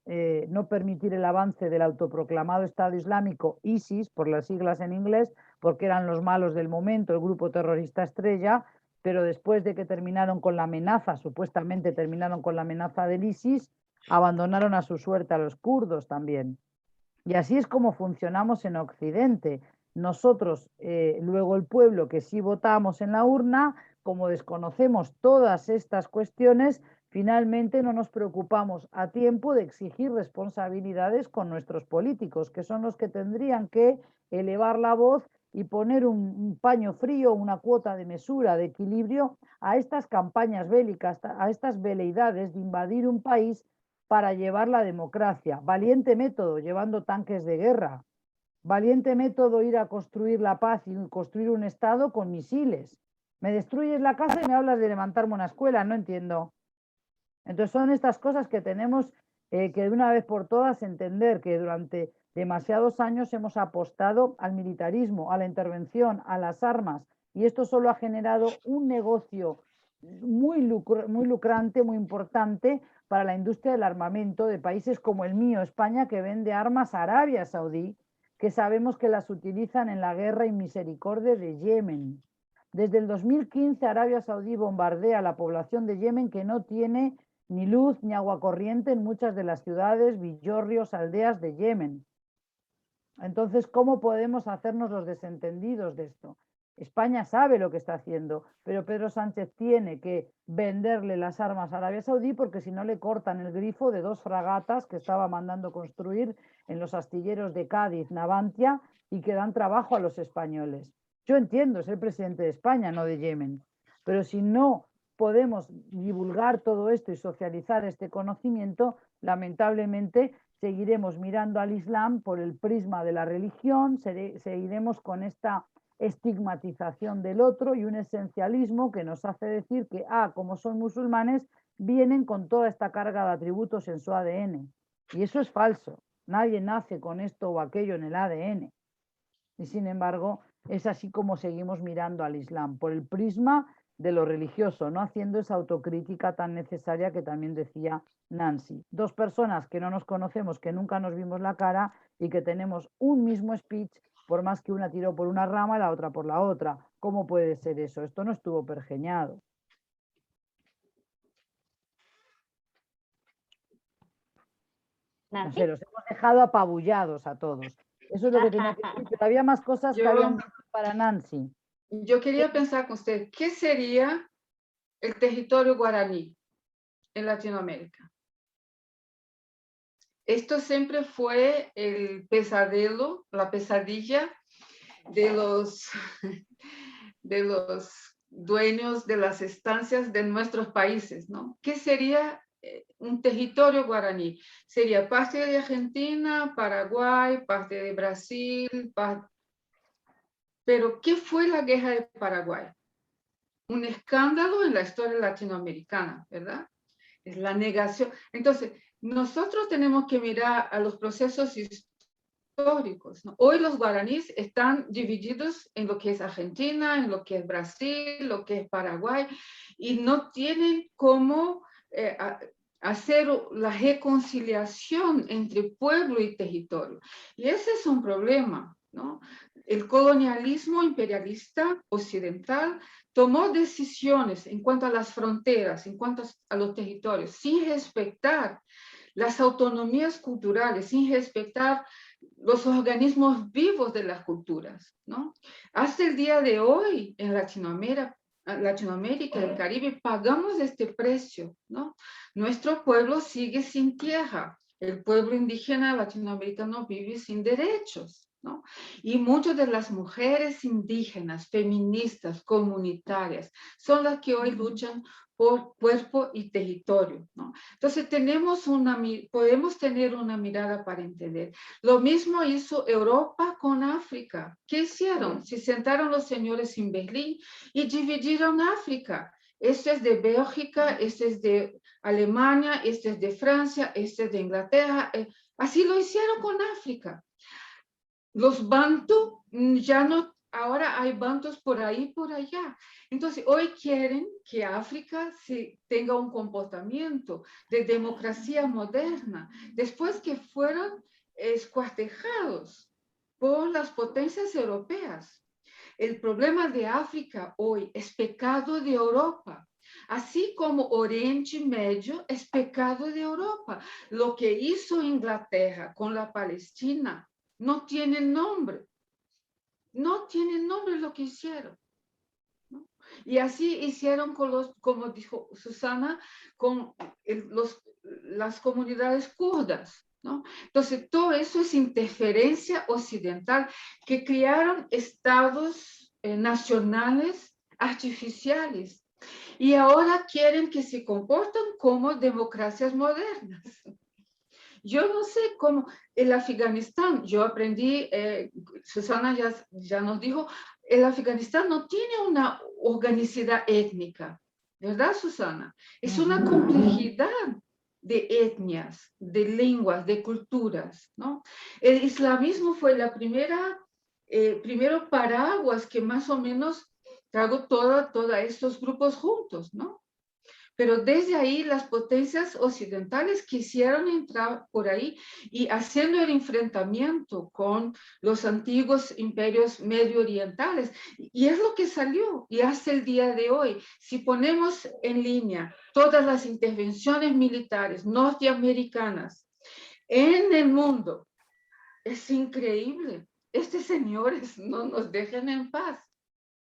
S2: no permitir el avance del autoproclamado Estado Islámico ISIS, por las siglas en inglés, porque eran los malos del momento, el grupo terrorista estrella, pero después de que terminaron con la amenaza, supuestamente terminaron con la amenaza del ISIS, abandonaron a su suerte a los kurdos también. Y así es como funcionamos en Occidente. Nosotros, luego el pueblo que sí votamos en la urna, como desconocemos todas estas cuestiones, finalmente no nos preocupamos a tiempo de exigir responsabilidades con nuestros políticos, que son los que tendrían que elevar la voz y poner un paño frío, una cuota de mesura, de equilibrio a estas campañas bélicas, a estas veleidades de invadir un país para llevar la democracia. Valiente método, llevando tanques de guerra. Valiente método ir a construir la paz y construir un Estado con misiles. Me destruyes la casa y me hablas de levantarme una escuela, no entiendo. Entonces son estas cosas que tenemos que de una vez por todas entender que durante demasiados años hemos apostado al militarismo, a la intervención, a las armas, y esto solo ha generado un negocio muy lucrante, muy importante para la industria del armamento de países como el mío, España, que vende armas a Arabia Saudí, que sabemos que las utilizan en la guerra y misericordia de Yemen. Desde el 2015 Arabia Saudí bombardea a la población de Yemen que no tiene ni luz ni agua corriente en muchas de las ciudades, villorrios, aldeas de Yemen. Entonces, ¿cómo podemos hacernos los desentendidos de esto? España sabe lo que está haciendo, pero Pedro Sánchez tiene que venderle las armas a Arabia Saudí porque si no le cortan el grifo de 2 fragatas que estaba mandando construir en los astilleros de Cádiz, Navantia, y que dan trabajo a los españoles. Yo entiendo, es el presidente de España, no de Yemen, pero si no podemos divulgar todo esto y socializar este conocimiento, lamentablemente seguiremos mirando al Islam por el prisma de la religión, seguiremos con esta estigmatización del otro y un esencialismo que nos hace decir que, como son musulmanes, vienen con toda esta carga de atributos en su ADN. Y eso es falso. Nadie nace con esto o aquello en el ADN. Y sin embargo, es así como seguimos mirando al Islam, por el prisma de lo religioso, no haciendo esa autocrítica tan necesaria que también decía Nancy. 2 personas que no nos conocemos, que nunca nos vimos la cara y que tenemos un mismo speech, por más que una tiró por una rama y la otra por la otra. ¿Cómo puede ser eso? Esto no estuvo pergeñado. No
S1: Nancy.
S2: sé, los hemos dejado apabullados a todos. Eso es lo que tenía que decir, pero había más cosas que
S3: Yo-
S2: habían dicho para Nancy.
S3: Yo quería pensar con usted, ¿qué sería el territorio guaraní en Latinoamérica? Esto siempre fue el pesadelo, la pesadilla de los, de los dueños de las estancias de nuestros países, ¿no? ¿Qué sería un territorio guaraní? Sería parte de Argentina, Paraguay, parte de Brasil, pero ¿qué fue la guerra de Paraguay? Un escándalo en la historia latinoamericana, ¿verdad? Es la negación. Entonces, nosotros tenemos que mirar a los procesos históricos, ¿no? Hoy los guaraníes están divididos en lo que es Argentina, en lo que es Brasil, lo que es Paraguay, y no tienen cómo hacer la reconciliación entre pueblo y territorio. Y ese es un problema, ¿no? El colonialismo imperialista occidental tomó decisiones en cuanto a las fronteras, en cuanto a los territorios, sin respetar las autonomías culturales, sin respetar los organismos vivos de las culturas, ¿no? Hasta el día de hoy, en Latinoamérica, el Caribe, pagamos este precio, ¿no? Nuestro pueblo sigue sin tierra, el pueblo indígena latinoamericano vive sin derechos, ¿no? Y muchas de las mujeres indígenas, feministas, comunitarias, son las que hoy luchan por cuerpo y territorio, ¿no? Entonces podemos tener una mirada para entender. Lo mismo hizo Europa con África. ¿Qué hicieron? Se sentaron los señores en Berlín y dividieron África. Este es de Bélgica, este es de Alemania, este es de Francia, este es de Inglaterra. Así lo hicieron con África. Los bantu ya no, ahora hay bantus por ahí y por allá. Entonces, hoy quieren que África tenga un comportamiento de democracia moderna, después que fueron escuartejados por las potencias europeas. El problema de África hoy es pecado de Europa. Así como Oriente Medio es pecado de Europa. Lo que hizo Inglaterra con la Palestina no tiene nombre. No tiene nombre lo que hicieron, ¿no? Y así hicieron con como dijo Susana, con las comunidades kurdas, ¿no? Entonces, todo eso es interferencia occidental que crearon estados nacionales artificiales y ahora quieren que se comporten como democracias modernas. Yo no sé cómo el Afganistán, yo aprendí, Susana ya nos dijo, el Afganistán no tiene una organicidad étnica, ¿verdad, Susana? Es una complejidad de etnias, de lenguas, de culturas, ¿no? El islamismo fue la primero paraguas que más o menos trajo todos estos grupos juntos, ¿no? Pero desde ahí las potencias occidentales quisieron entrar por ahí y haciendo el enfrentamiento con los antiguos imperios medio orientales. Y es lo que salió. Y hasta el día de hoy, si ponemos en línea todas las intervenciones militares norteamericanas en el mundo, es increíble. Estos señores no nos dejan en paz,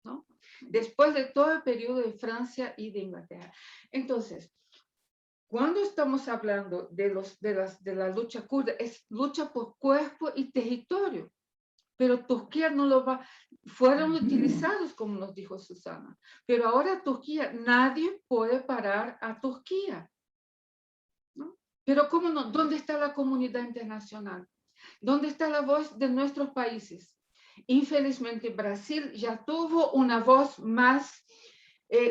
S3: ¿no? Después de todo el periodo de Francia y de Inglaterra. Entonces, cuando estamos hablando de la lucha kurda, es lucha por cuerpo y territorio, pero Turquía no lo va, fueron utilizados como nos dijo Susana, pero ahora Turquía, nadie puede parar a Turquía, ¿no? Pero ¿cómo no? ¿Dónde está la comunidad internacional? ¿Dónde está la voz de nuestros países? Infelizmente, Brasil ya tuvo una voz más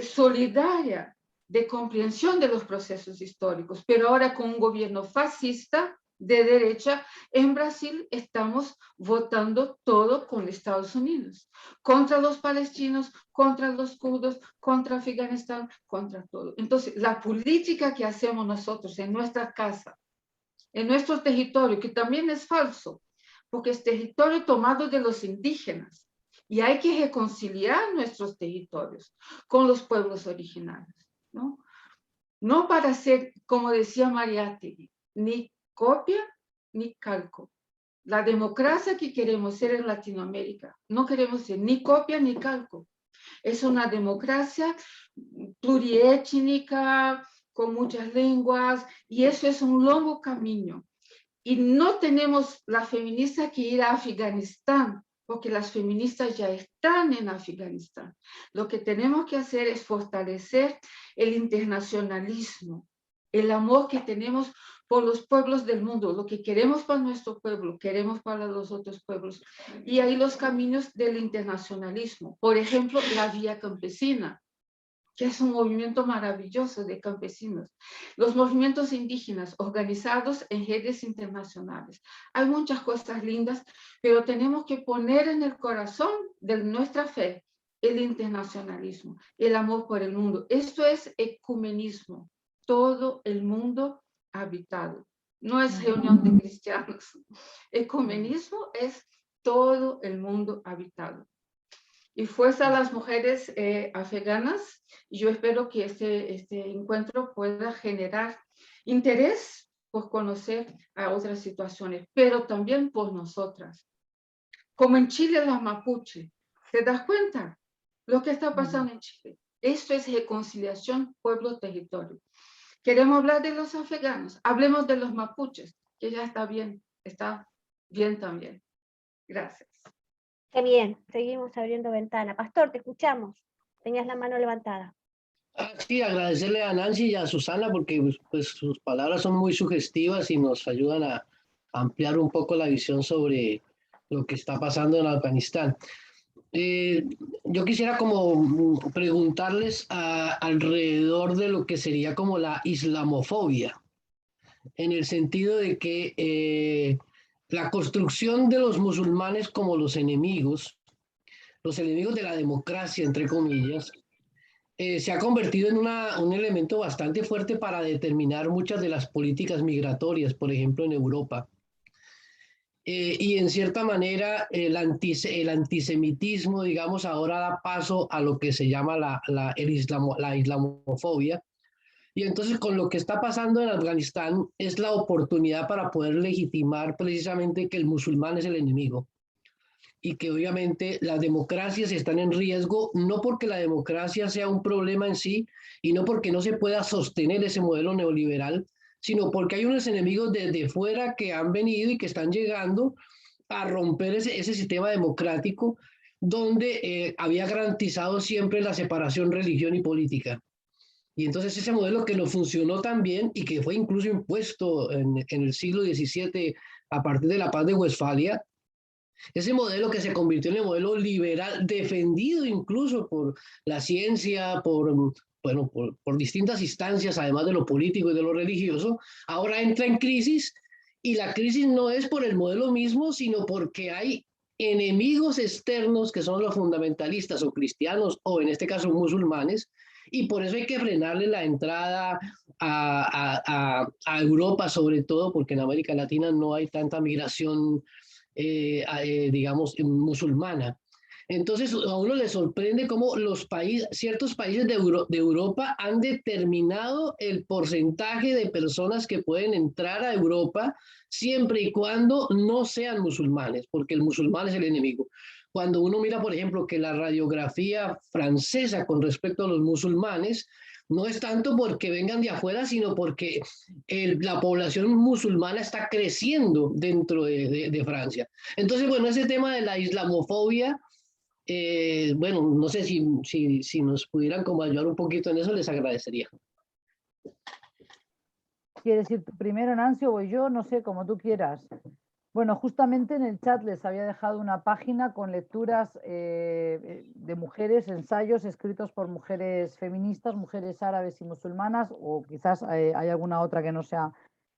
S3: solidaria de comprensión de los procesos históricos, pero ahora con un gobierno fascista de derecha, en Brasil estamos votando todo con Estados Unidos, contra los palestinos, contra los kurdos, contra Afganistán, contra todo. Entonces, la política que hacemos nosotros en nuestra casa, en nuestro territorio, que también es falso, porque es territorio tomado de los indígenas, y hay que reconciliar nuestros territorios con los pueblos originarios, ¿no? No para ser, como decía Mariátegui, ni copia ni calco. La democracia que queremos ser en Latinoamérica, no queremos ser ni copia ni calco. Es una democracia pluriétnica, con muchas lenguas, y eso es un largo camino. Y no tenemos las feministas que ir a Afganistán, porque las feministas ya están en Afganistán. Lo que tenemos que hacer es fortalecer el internacionalismo, el amor que tenemos por los pueblos del mundo, lo que queremos para nuestro pueblo, queremos para los otros pueblos. Y ahí los caminos del internacionalismo. Por ejemplo, la Vía Campesina, que es un movimiento maravilloso de campesinos. Los movimientos indígenas organizados en redes internacionales. Hay muchas cosas lindas, pero tenemos que poner en el corazón de nuestra fe el internacionalismo, el amor por el mundo. Esto es ecumenismo, todo el mundo habitado. No es reunión de cristianos. Ecumenismo es todo el mundo habitado. Y fuerza a las mujeres afganas. Yo espero que este encuentro pueda generar interés por conocer a otras situaciones, pero también por nosotras. Como en Chile los mapuche. ¿Te das cuenta lo que está pasando en Chile? Esto es reconciliación pueblo-territorio. Queremos hablar de los afganos. Hablemos de los mapuches, que ya está bien también. Gracias.
S1: Qué bien, seguimos abriendo ventana. Pastor, te escuchamos. Tenías la mano levantada.
S8: Sí, agradecerle a Nancy y a Susana porque pues, sus palabras son muy sugestivas y nos ayudan a ampliar un poco la visión sobre lo que está pasando en Afganistán. Yo quisiera como preguntarles alrededor de lo que sería como la islamofobia, en el sentido de que la construcción de los musulmanes como los enemigos de la democracia, entre comillas, se ha convertido en un elemento bastante fuerte para determinar muchas de las políticas migratorias, por ejemplo, en Europa. Y en cierta manera el antisemitismo, digamos, ahora da paso a lo que se llama la islamofobia. Y entonces con lo que está pasando en Afganistán es la oportunidad para poder legitimar precisamente que el musulmán es el enemigo. Y que obviamente las democracias están en riesgo, no porque la democracia sea un problema en sí, y no porque no se pueda sostener ese modelo neoliberal, sino porque hay unos enemigos desde fuera que han venido y que están llegando a romper ese sistema democrático donde había garantizado siempre la separación religión y política. Y entonces ese modelo que no funcionó tan bien y que fue incluso impuesto en el siglo XVII a partir de la paz de Westfalia, ese modelo que se convirtió en el modelo liberal, defendido incluso por la ciencia, por distintas instancias, además de lo político y de lo religioso, ahora entra en crisis, y la crisis no es por el modelo mismo, sino porque hay enemigos externos que son los fundamentalistas o cristianos, o en este caso musulmanes, y por eso hay que frenarle la entrada a Europa, sobre todo porque en América Latina no hay tanta migración digamos, musulmana. Entonces a uno le sorprende cómo ciertos países de Europa han determinado el porcentaje de personas que pueden entrar a Europa siempre y cuando no sean musulmanes, porque el musulmán es el enemigo. Cuando uno mira, por ejemplo, que la radiografía francesa con respecto a los musulmanes no es tanto porque vengan de afuera, sino porque la población musulmana está creciendo dentro de Francia. Entonces, bueno, ese tema de la islamofobia, bueno, no sé si nos pudieran como ayudar un poquito en eso, les agradecería.
S2: ¿Quieres ir tú primero, Nancy, o voy yo? No sé, como tú quieras. Bueno, justamente en el chat les había dejado una página con lecturas de mujeres, ensayos escritos por mujeres feministas, mujeres árabes y musulmanas, o quizás hay alguna otra que no sea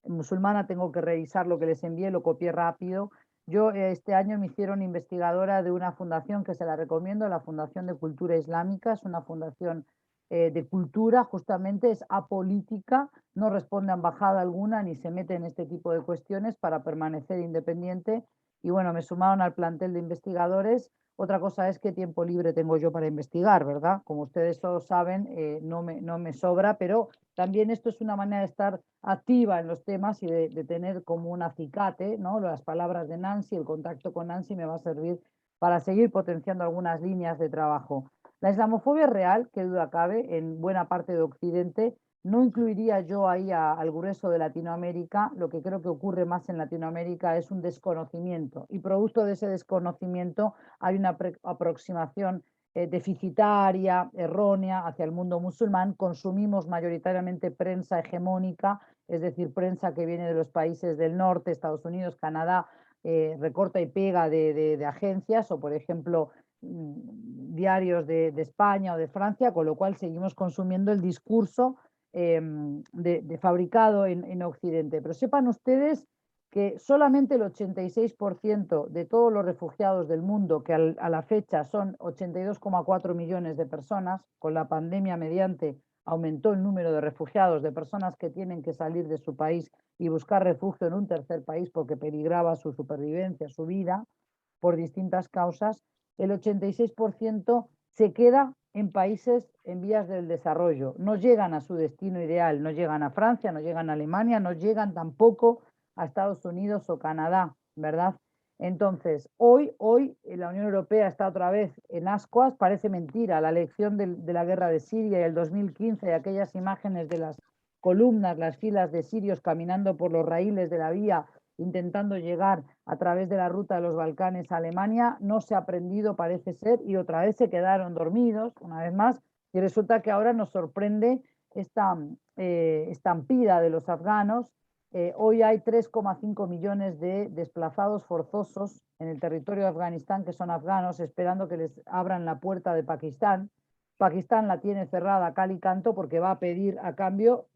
S2: musulmana, tengo que revisar lo que les envié, lo copié rápido. Yo este año me hicieron investigadora de una fundación que se la recomiendo, la Fundación de Cultura Islámica, es una fundación de cultura, justamente es apolítica, no responde a embajada alguna ni se mete en este tipo de cuestiones para permanecer independiente. Y bueno, me sumaron al plantel de investigadores. Otra cosa es qué tiempo libre tengo yo para investigar, ¿verdad? Como ustedes todos saben, no me sobra, pero también esto es una manera de estar activa en los temas y de tener como un acicate, ¿no? Las palabras de Nancy, el contacto con Nancy me va a servir para seguir potenciando algunas líneas de trabajo. La islamofobia es real, qué duda cabe, en buena parte de Occidente. No incluiría yo ahí al grueso de Latinoamérica. Lo que creo que ocurre más en Latinoamérica es un desconocimiento, y producto de ese desconocimiento hay una aproximación deficitaria, errónea hacia el mundo musulmán. Consumimos mayoritariamente prensa hegemónica, es decir, prensa que viene de los países del norte, Estados Unidos, Canadá, recorta y pega de agencias, o por ejemplo diarios de España o de Francia, con lo cual seguimos consumiendo el discurso fabricado en Occidente. Pero sepan ustedes que solamente el 86% de todos los refugiados del mundo, que a la fecha son 82,4 millones de personas, con la pandemia mediante aumentó el número de refugiados, de personas que tienen que salir de su país y buscar refugio en un tercer país porque peligraba su supervivencia, su vida, por distintas causas, el 86% se queda en países en vías del desarrollo. No llegan a su destino ideal, no llegan a Francia, no llegan a Alemania, no llegan tampoco a Estados Unidos o Canadá, ¿verdad? Entonces, hoy la Unión Europea está otra vez en ascuas. Parece mentira la lección de la guerra de Siria y el 2015, y aquellas imágenes de las columnas, las filas de sirios caminando por los raíles de la vía, intentando llegar a través de la ruta de los Balcanes a Alemania. No se ha aprendido, parece ser, y otra vez se quedaron dormidos, una vez más, y resulta que ahora nos sorprende esta estampida de los afganos. Hoy hay 3,5 millones de desplazados forzosos en el territorio de Afganistán, que son afganos, esperando que les abran la puerta de Pakistán. Pakistán la tiene cerrada a cal y canto porque va a pedir a cambio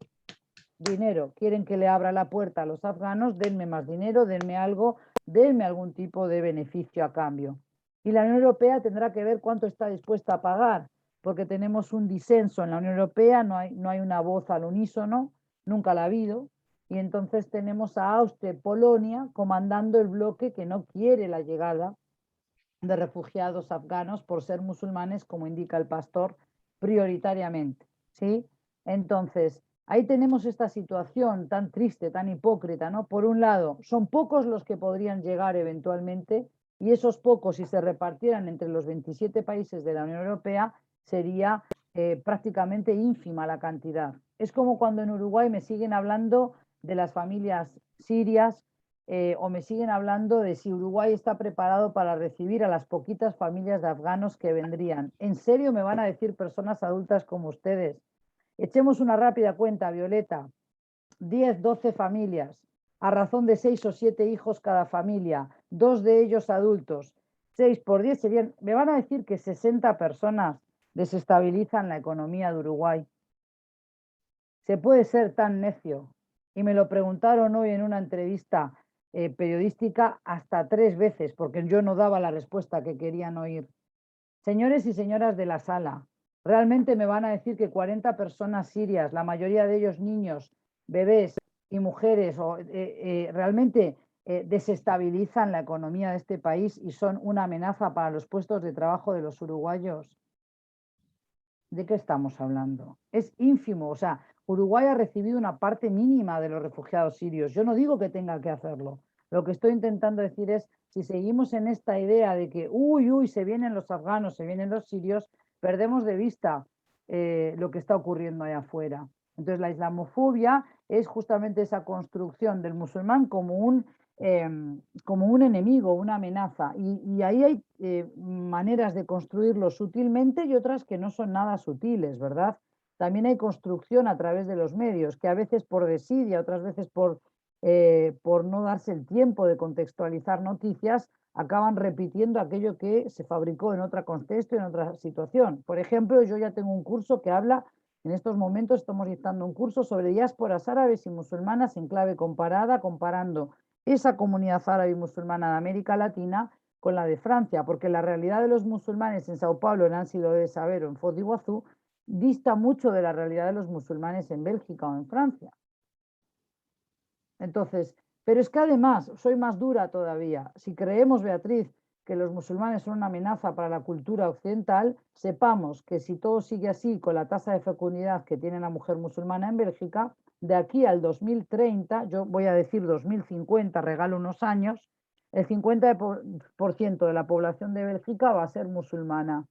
S2: dinero. Quieren que le abra la puerta a los afganos: denme más dinero, denme algo, denme algún tipo de beneficio a cambio. Y la Unión Europea tendrá que ver cuánto está dispuesta a pagar, porque tenemos un disenso en la Unión Europea, no hay una voz al unísono, nunca la ha habido. Y entonces tenemos a Austria y Polonia comandando el bloque que no quiere la llegada de refugiados afganos por ser musulmanes, como indica el pastor, prioritariamente, ¿sí? Entonces, ahí tenemos esta situación tan triste, tan hipócrita, ¿no? Por un lado, son pocos los que podrían llegar eventualmente, y esos pocos, si se repartieran entre los 27 países de la Unión Europea, sería prácticamente ínfima la cantidad. Es como cuando en Uruguay me siguen hablando de las familias sirias, o me siguen hablando de si Uruguay está preparado para recibir a las poquitas familias de afganos que vendrían. ¿En serio me van a decir personas adultas como ustedes? Echemos una rápida cuenta, Violeta. 10, 12 familias, a razón de 6 o 7 hijos cada familia, 2 de ellos adultos. 6 por 10 serían... Me van a decir que 60 personas desestabilizan la economía de Uruguay. ¿Se puede ser tan necio? Y me lo preguntaron hoy en una entrevista periodística hasta 3 veces, porque yo no daba la respuesta que querían oír. Señores y señoras de la sala, ¿realmente me van a decir que 40 personas sirias, la mayoría de ellos niños, bebés y mujeres, realmente desestabilizan la economía de este país y son una amenaza para los puestos de trabajo de los uruguayos? ¿De qué estamos hablando? Es ínfimo. O sea, Uruguay ha recibido una parte mínima de los refugiados sirios. Yo no digo que tenga que hacerlo. Lo que estoy intentando decir es, si seguimos en esta idea de que, se vienen los afganos, se vienen los sirios, perdemos de vista lo que está ocurriendo allá afuera. Entonces, la islamofobia es justamente esa construcción del musulmán como un enemigo, una amenaza. Y ahí hay maneras de construirlo sutilmente y otras que no son nada sutiles, ¿verdad? También hay construcción a través de los medios, que a veces por desidia, otras veces por no darse el tiempo de contextualizar noticias, acaban repitiendo aquello que se fabricó en otro contexto, en otra situación. Por ejemplo, yo ya tengo un curso que habla, en estos momentos estamos dictando un curso sobre diásporas árabes y musulmanas en clave comparada, comparando esa comunidad árabe y musulmana de América Latina con la de Francia, porque la realidad de los musulmanes en Sao Paulo, Nancy lo debe saber, o en Foz de Iguazú, dista mucho de la realidad de los musulmanes en Bélgica o en Francia. Entonces, pero es que además soy más dura todavía. Si creemos, Beatriz, que los musulmanes son una amenaza para la cultura occidental, sepamos que si todo sigue así con la tasa de fecundidad que tiene la mujer musulmana en Bélgica, de aquí al 2030, yo voy a decir 2050, regalo unos años, el 50% de la población de Bélgica va a ser musulmana.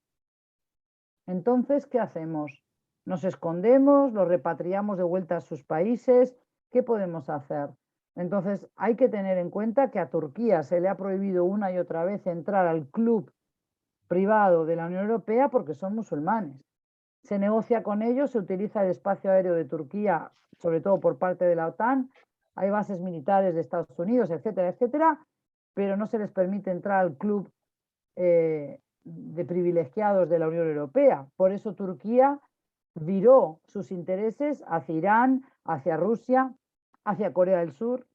S2: Entonces, ¿qué hacemos? ¿Nos escondemos? ¿Los repatriamos de vuelta a sus países? ¿Qué podemos hacer? Entonces, hay que tener en cuenta que a Turquía se le ha prohibido una y otra vez entrar al club privado de la Unión Europea porque son musulmanes. Se negocia con ellos, se utiliza el espacio aéreo de Turquía, sobre todo por parte de la OTAN, hay bases militares de Estados Unidos, etcétera, etcétera, pero no se les permite entrar al club de privilegiados de la Unión Europea. Por eso Turquía viró sus intereses hacia Irán, hacia Rusia, hacia Corea del Sur.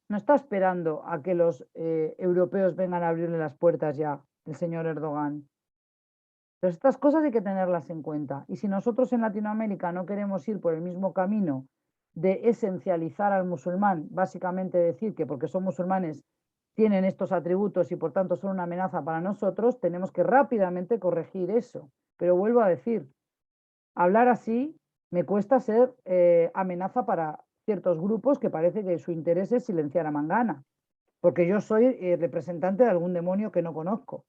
S2: No está esperando a que los europeos vengan a abrirle las puertas ya, el señor Erdogan. Entonces, estas cosas hay que tenerlas en cuenta. Y si nosotros en Latinoamérica no queremos ir por el mismo camino de esencializar al musulmán, básicamente decir que porque son musulmanes tienen estos atributos y por tanto son una amenaza para nosotros, tenemos que rápidamente corregir eso. Pero vuelvo a decir, hablar así me cuesta ser amenaza para ciertos grupos que parece que su interés es silenciar a Mangana, porque yo soy representante de algún demonio que no conozco.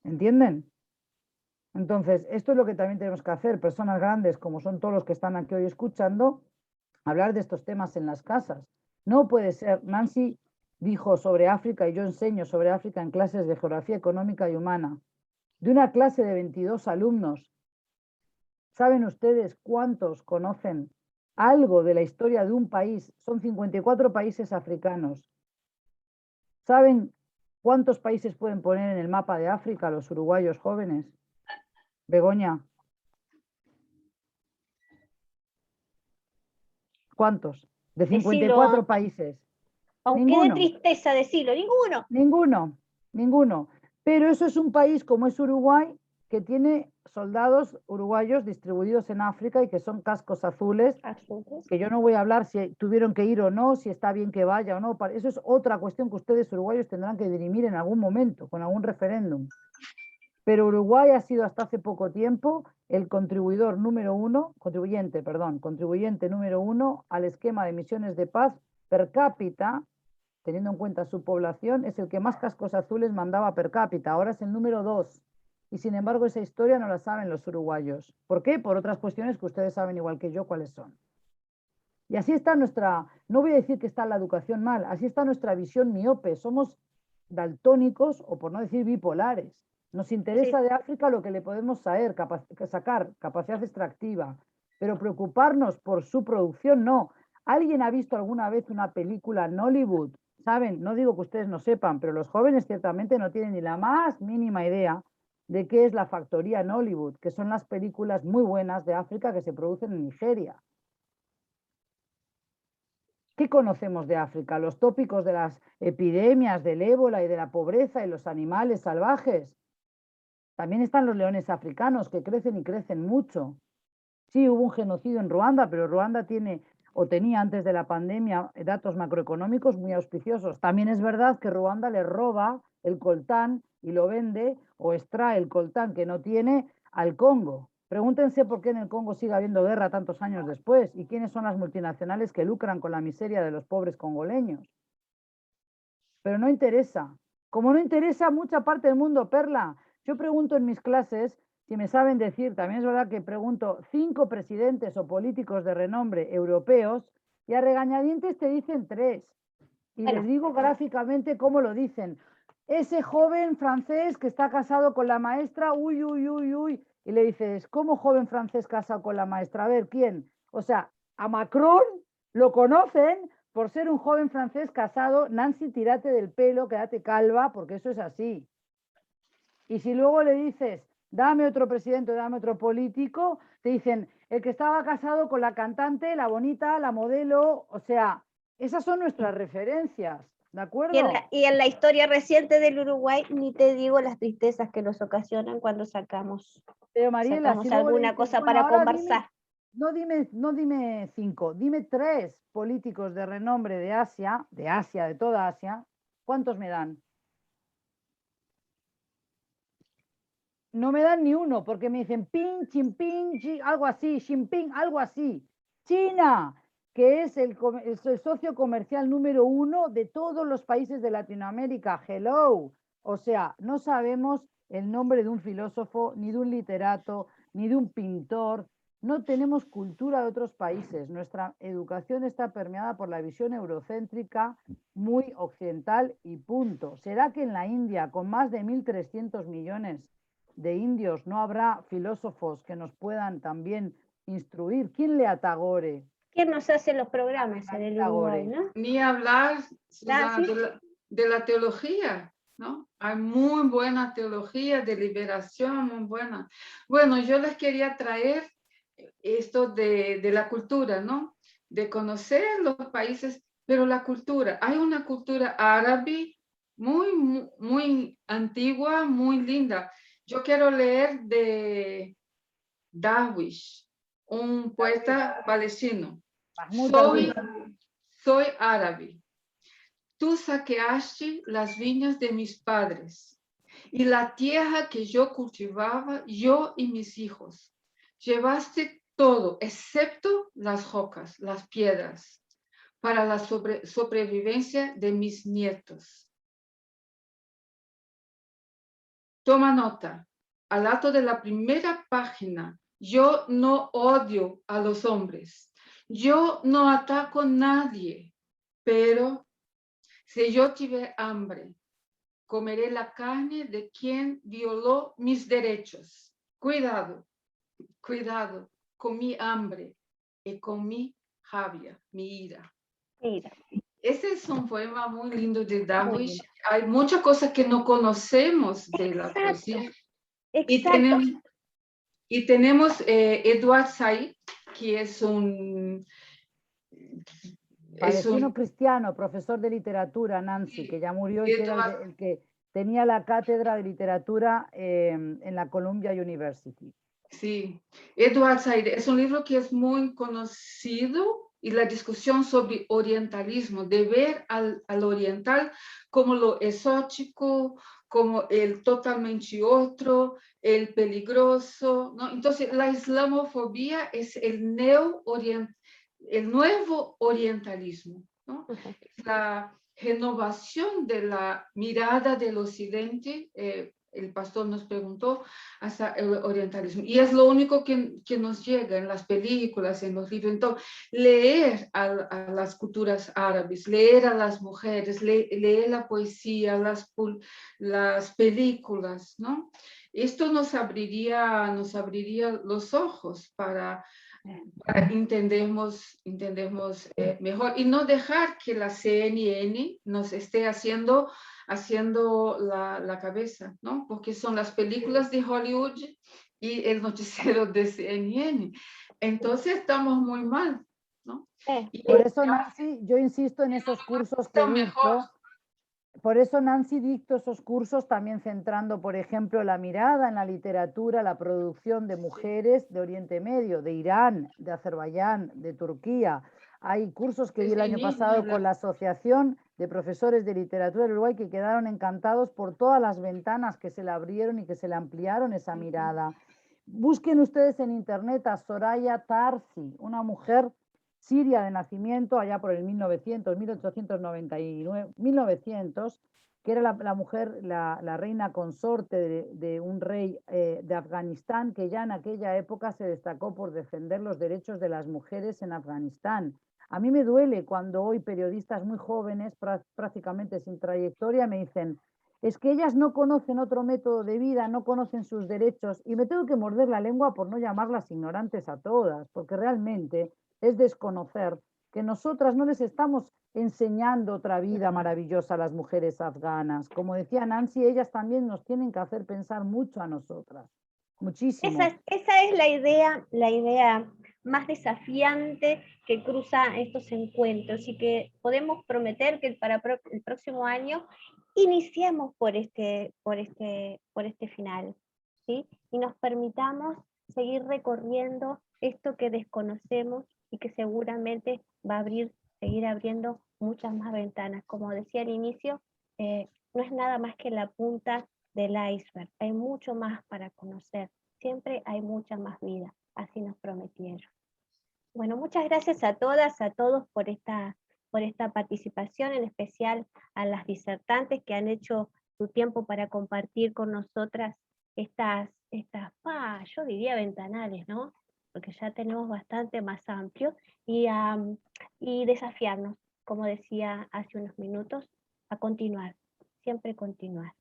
S2: ¿Entienden? Entonces, esto es lo que también tenemos que hacer, personas grandes como son todos los que están aquí hoy escuchando, hablar de estos temas en las casas. No puede ser, Nancy dijo sobre África y yo enseño sobre África en clases de geografía económica y humana. De una clase de 22 alumnos, ¿saben ustedes cuántos conocen algo de la historia de un país? Son 54 países africanos. ¿Saben cuántos países pueden poner en el mapa de África los uruguayos jóvenes? Begoña. ¿Cuántos? De 54 países.
S1: Aunque
S2: Ninguno.
S1: de tristeza decirlo,
S2: Ninguno. Pero eso es un país como es Uruguay, que tiene soldados uruguayos distribuidos en África y que son cascos azules, que yo no voy a hablar si tuvieron que ir o no, si está bien que vaya o no. Eso es otra cuestión que ustedes uruguayos tendrán que dirimir en algún momento, con algún referéndum. Pero Uruguay ha sido hasta hace poco tiempo el contribuyente número uno al esquema de misiones de paz per cápita, teniendo en cuenta su población, es el que más cascos azules mandaba per cápita, ahora es el número 2. Y sin embargo esa historia no la saben los uruguayos. ¿Por qué? Por otras cuestiones que ustedes saben igual que yo cuáles son. Y así está nuestra, no voy a decir que está la educación mal, así está nuestra visión miope, somos daltónicos o por no decir bipolares. Nos interesa de África lo que le podemos sacar, capacidad extractiva, pero preocuparnos por su producción no. ¿Alguien ha visto alguna vez una película Nollywood? ¿Saben? No digo que ustedes no sepan, pero los jóvenes ciertamente no tienen ni la más mínima idea de qué es la factoría Nollywood, que son las películas muy buenas de África que se producen en Nigeria. ¿Qué conocemos de África? Los tópicos de las epidemias, del ébola y de la pobreza y los animales salvajes. También están los leones africanos que crecen y crecen mucho. Sí, hubo un genocidio en Ruanda, pero Ruanda tiene o tenía antes de la pandemia datos macroeconómicos muy auspiciosos. También es verdad que Ruanda le roba el coltán y lo vende o extrae el coltán que no tiene al Congo. Pregúntense por qué en el Congo sigue habiendo guerra tantos años después y quiénes son las multinacionales que lucran con la miseria de los pobres congoleños. Pero no interesa. Como no interesa a mucha parte del mundo, Perla. Yo pregunto en mis clases si me saben decir, también es verdad que pregunto 5 presidentes o políticos de renombre europeos y a regañadientes te dicen 3. Y les digo gráficamente cómo lo dicen. Ese joven francés que está casado con la maestra, uy. Y le dices, ¿cómo joven francés casado con la maestra? A ver, ¿quién? O sea, a Macron lo conocen por ser un joven francés casado. Nancy, tírate del pelo, quédate calva, porque eso es así. Y si luego le dices, dame otro presidente, dame otro político, te dicen, el que estaba casado con la cantante, la bonita, la modelo, o sea, esas son nuestras referencias, ¿de acuerdo?
S1: Y en la historia reciente del Uruguay, ni te digo las tristezas que nos ocasionan cuando sacamos,
S2: pero Mariela, si
S1: alguna
S2: dices,
S1: cosa para conversar.
S2: No dime 5, dime 3 políticos de renombre de Asia, de toda Asia, ¿Cuántos me dan? No me dan ni uno, porque me dicen ping, chimping, algo así, Xinping, algo así. China, que es el socio comercial número 1 de todos los países de Latinoamérica. Hello. O sea, no sabemos el nombre de un filósofo, ni de un literato, ni de un pintor. No tenemos cultura de otros países. Nuestra educación está permeada por la visión eurocéntrica, muy occidental y punto. ¿Será que en la India, con más de 1.300 millones de indios, no habrá filósofos que nos puedan también instruir? ¿Quién lee a Tagore?
S1: ¿Quién nos hace los programas en el Uruguay, no?
S3: Ni hablar, Susana,
S1: ¿sí?
S3: de la teología, ¿no? Hay muy buena teología de liberación, muy buena. Bueno, yo les quería traer esto de la cultura, ¿no? De conocer los países, pero la cultura. Hay una cultura árabe muy antigua, muy linda. Yo quiero leer de Darwish, un poeta palestino. Soy árabe. Tú saqueaste las viñas de mis padres y la tierra que yo cultivaba, yo y mis hijos. Llevaste todo, excepto las rocas, las piedras, para la sobrevivencia de mis nietos. Toma nota. Al lado de la primera página, yo no odio a los hombres. Yo no ataco a nadie, pero si yo tuve hambre, comeré la carne de quien violó mis derechos. Cuidado, cuidado con mi hambre y con mi rabia, mi ira.
S1: Mira.
S3: Ese es un poema muy lindo de Darwish. Hay muchas cosas que no conocemos de la poesía.
S1: Exacto.
S3: Y tenemos Edward Said, que es un
S2: palestino cristiano, profesor de literatura, Nancy, que ya murió y que era el que tenía la cátedra de literatura en la Columbia University.
S3: Sí, Edward Said es un libro que es muy conocido, y la discusión sobre orientalismo, de ver al oriental como lo exótico, como el totalmente otro, el peligroso, ¿no? Entonces la islamofobia es el nuevo orientalismo, ¿no? La renovación de la mirada del occidente. El pastor nos preguntó hasta el orientalismo, y es lo único que nos llega en las películas, en los libros. Entonces, leer a las culturas árabes, leer a las mujeres, leer la poesía, las películas, ¿no? Esto nos abriría los ojos para entendemos mejor, y no dejar que la CNN nos esté haciendo la cabeza, ¿no? Porque son las películas de Hollywood y el noticiero de CNN. Entonces estamos muy mal, ¿no?
S2: Por eso, Nancy, yo insisto en esos cursos que dicto. Por eso, Nancy, dicto esos cursos también centrando, por ejemplo, la mirada en la literatura, la producción de mujeres de Oriente Medio, de Irán, de Azerbaiyán, de Turquía. Hay cursos que di el año pasado con la Asociación de Profesores de Literatura del Uruguay, que quedaron encantados por todas las ventanas que se le abrieron y que se le ampliaron esa mirada. Busquen ustedes en internet a Soraya Tarsi, una mujer siria de nacimiento, allá por el 1900, que era la mujer, la reina consorte de un rey de Afganistán, que ya en aquella época se destacó por defender los derechos de las mujeres en Afganistán. A mí me duele cuando hoy periodistas muy jóvenes, prácticamente sin trayectoria, me dicen: es que ellas no conocen otro método de vida, no conocen sus derechos, y me tengo que morder la lengua por no llamarlas ignorantes a todas, porque realmente es desconocer que nosotras no les estamos enseñando otra vida maravillosa a las mujeres afganas. Como decía Nancy, ellas también nos tienen que hacer pensar mucho a nosotras, muchísimo.
S1: Esa es la idea más desafiante que cruza estos encuentros, y que podemos prometer que para el próximo año iniciemos por este final, ¿sí? Y nos permitamos seguir recorriendo esto que desconocemos y que seguramente va a seguir abriendo muchas más ventanas. Como decía al inicio, no es nada más que la punta del iceberg. Hay mucho más para conocer. Siempre hay mucha más vida. Así nos prometieron. Bueno, muchas gracias a todas, a todos por esta participación, en especial a las disertantes que han hecho su tiempo para compartir con nosotras estas yo diría ventanales, ¿no? Porque ya tenemos bastante más amplio, y desafiarnos, como decía hace unos minutos, a continuar, siempre continuar.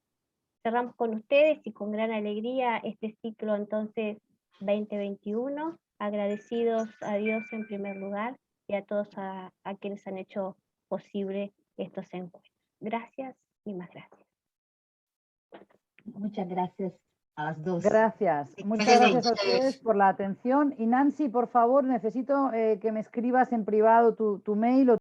S1: Cerramos con ustedes y con gran alegría este ciclo entonces 2021, agradecidos a Dios en primer lugar y a todos a quienes han hecho posible estos encuentros. Gracias y más gracias.
S6: Muchas gracias a las dos.
S2: Gracias. Muchas gracias a ustedes por la atención. Y Nancy, por favor, necesito que me escribas en privado tu mail o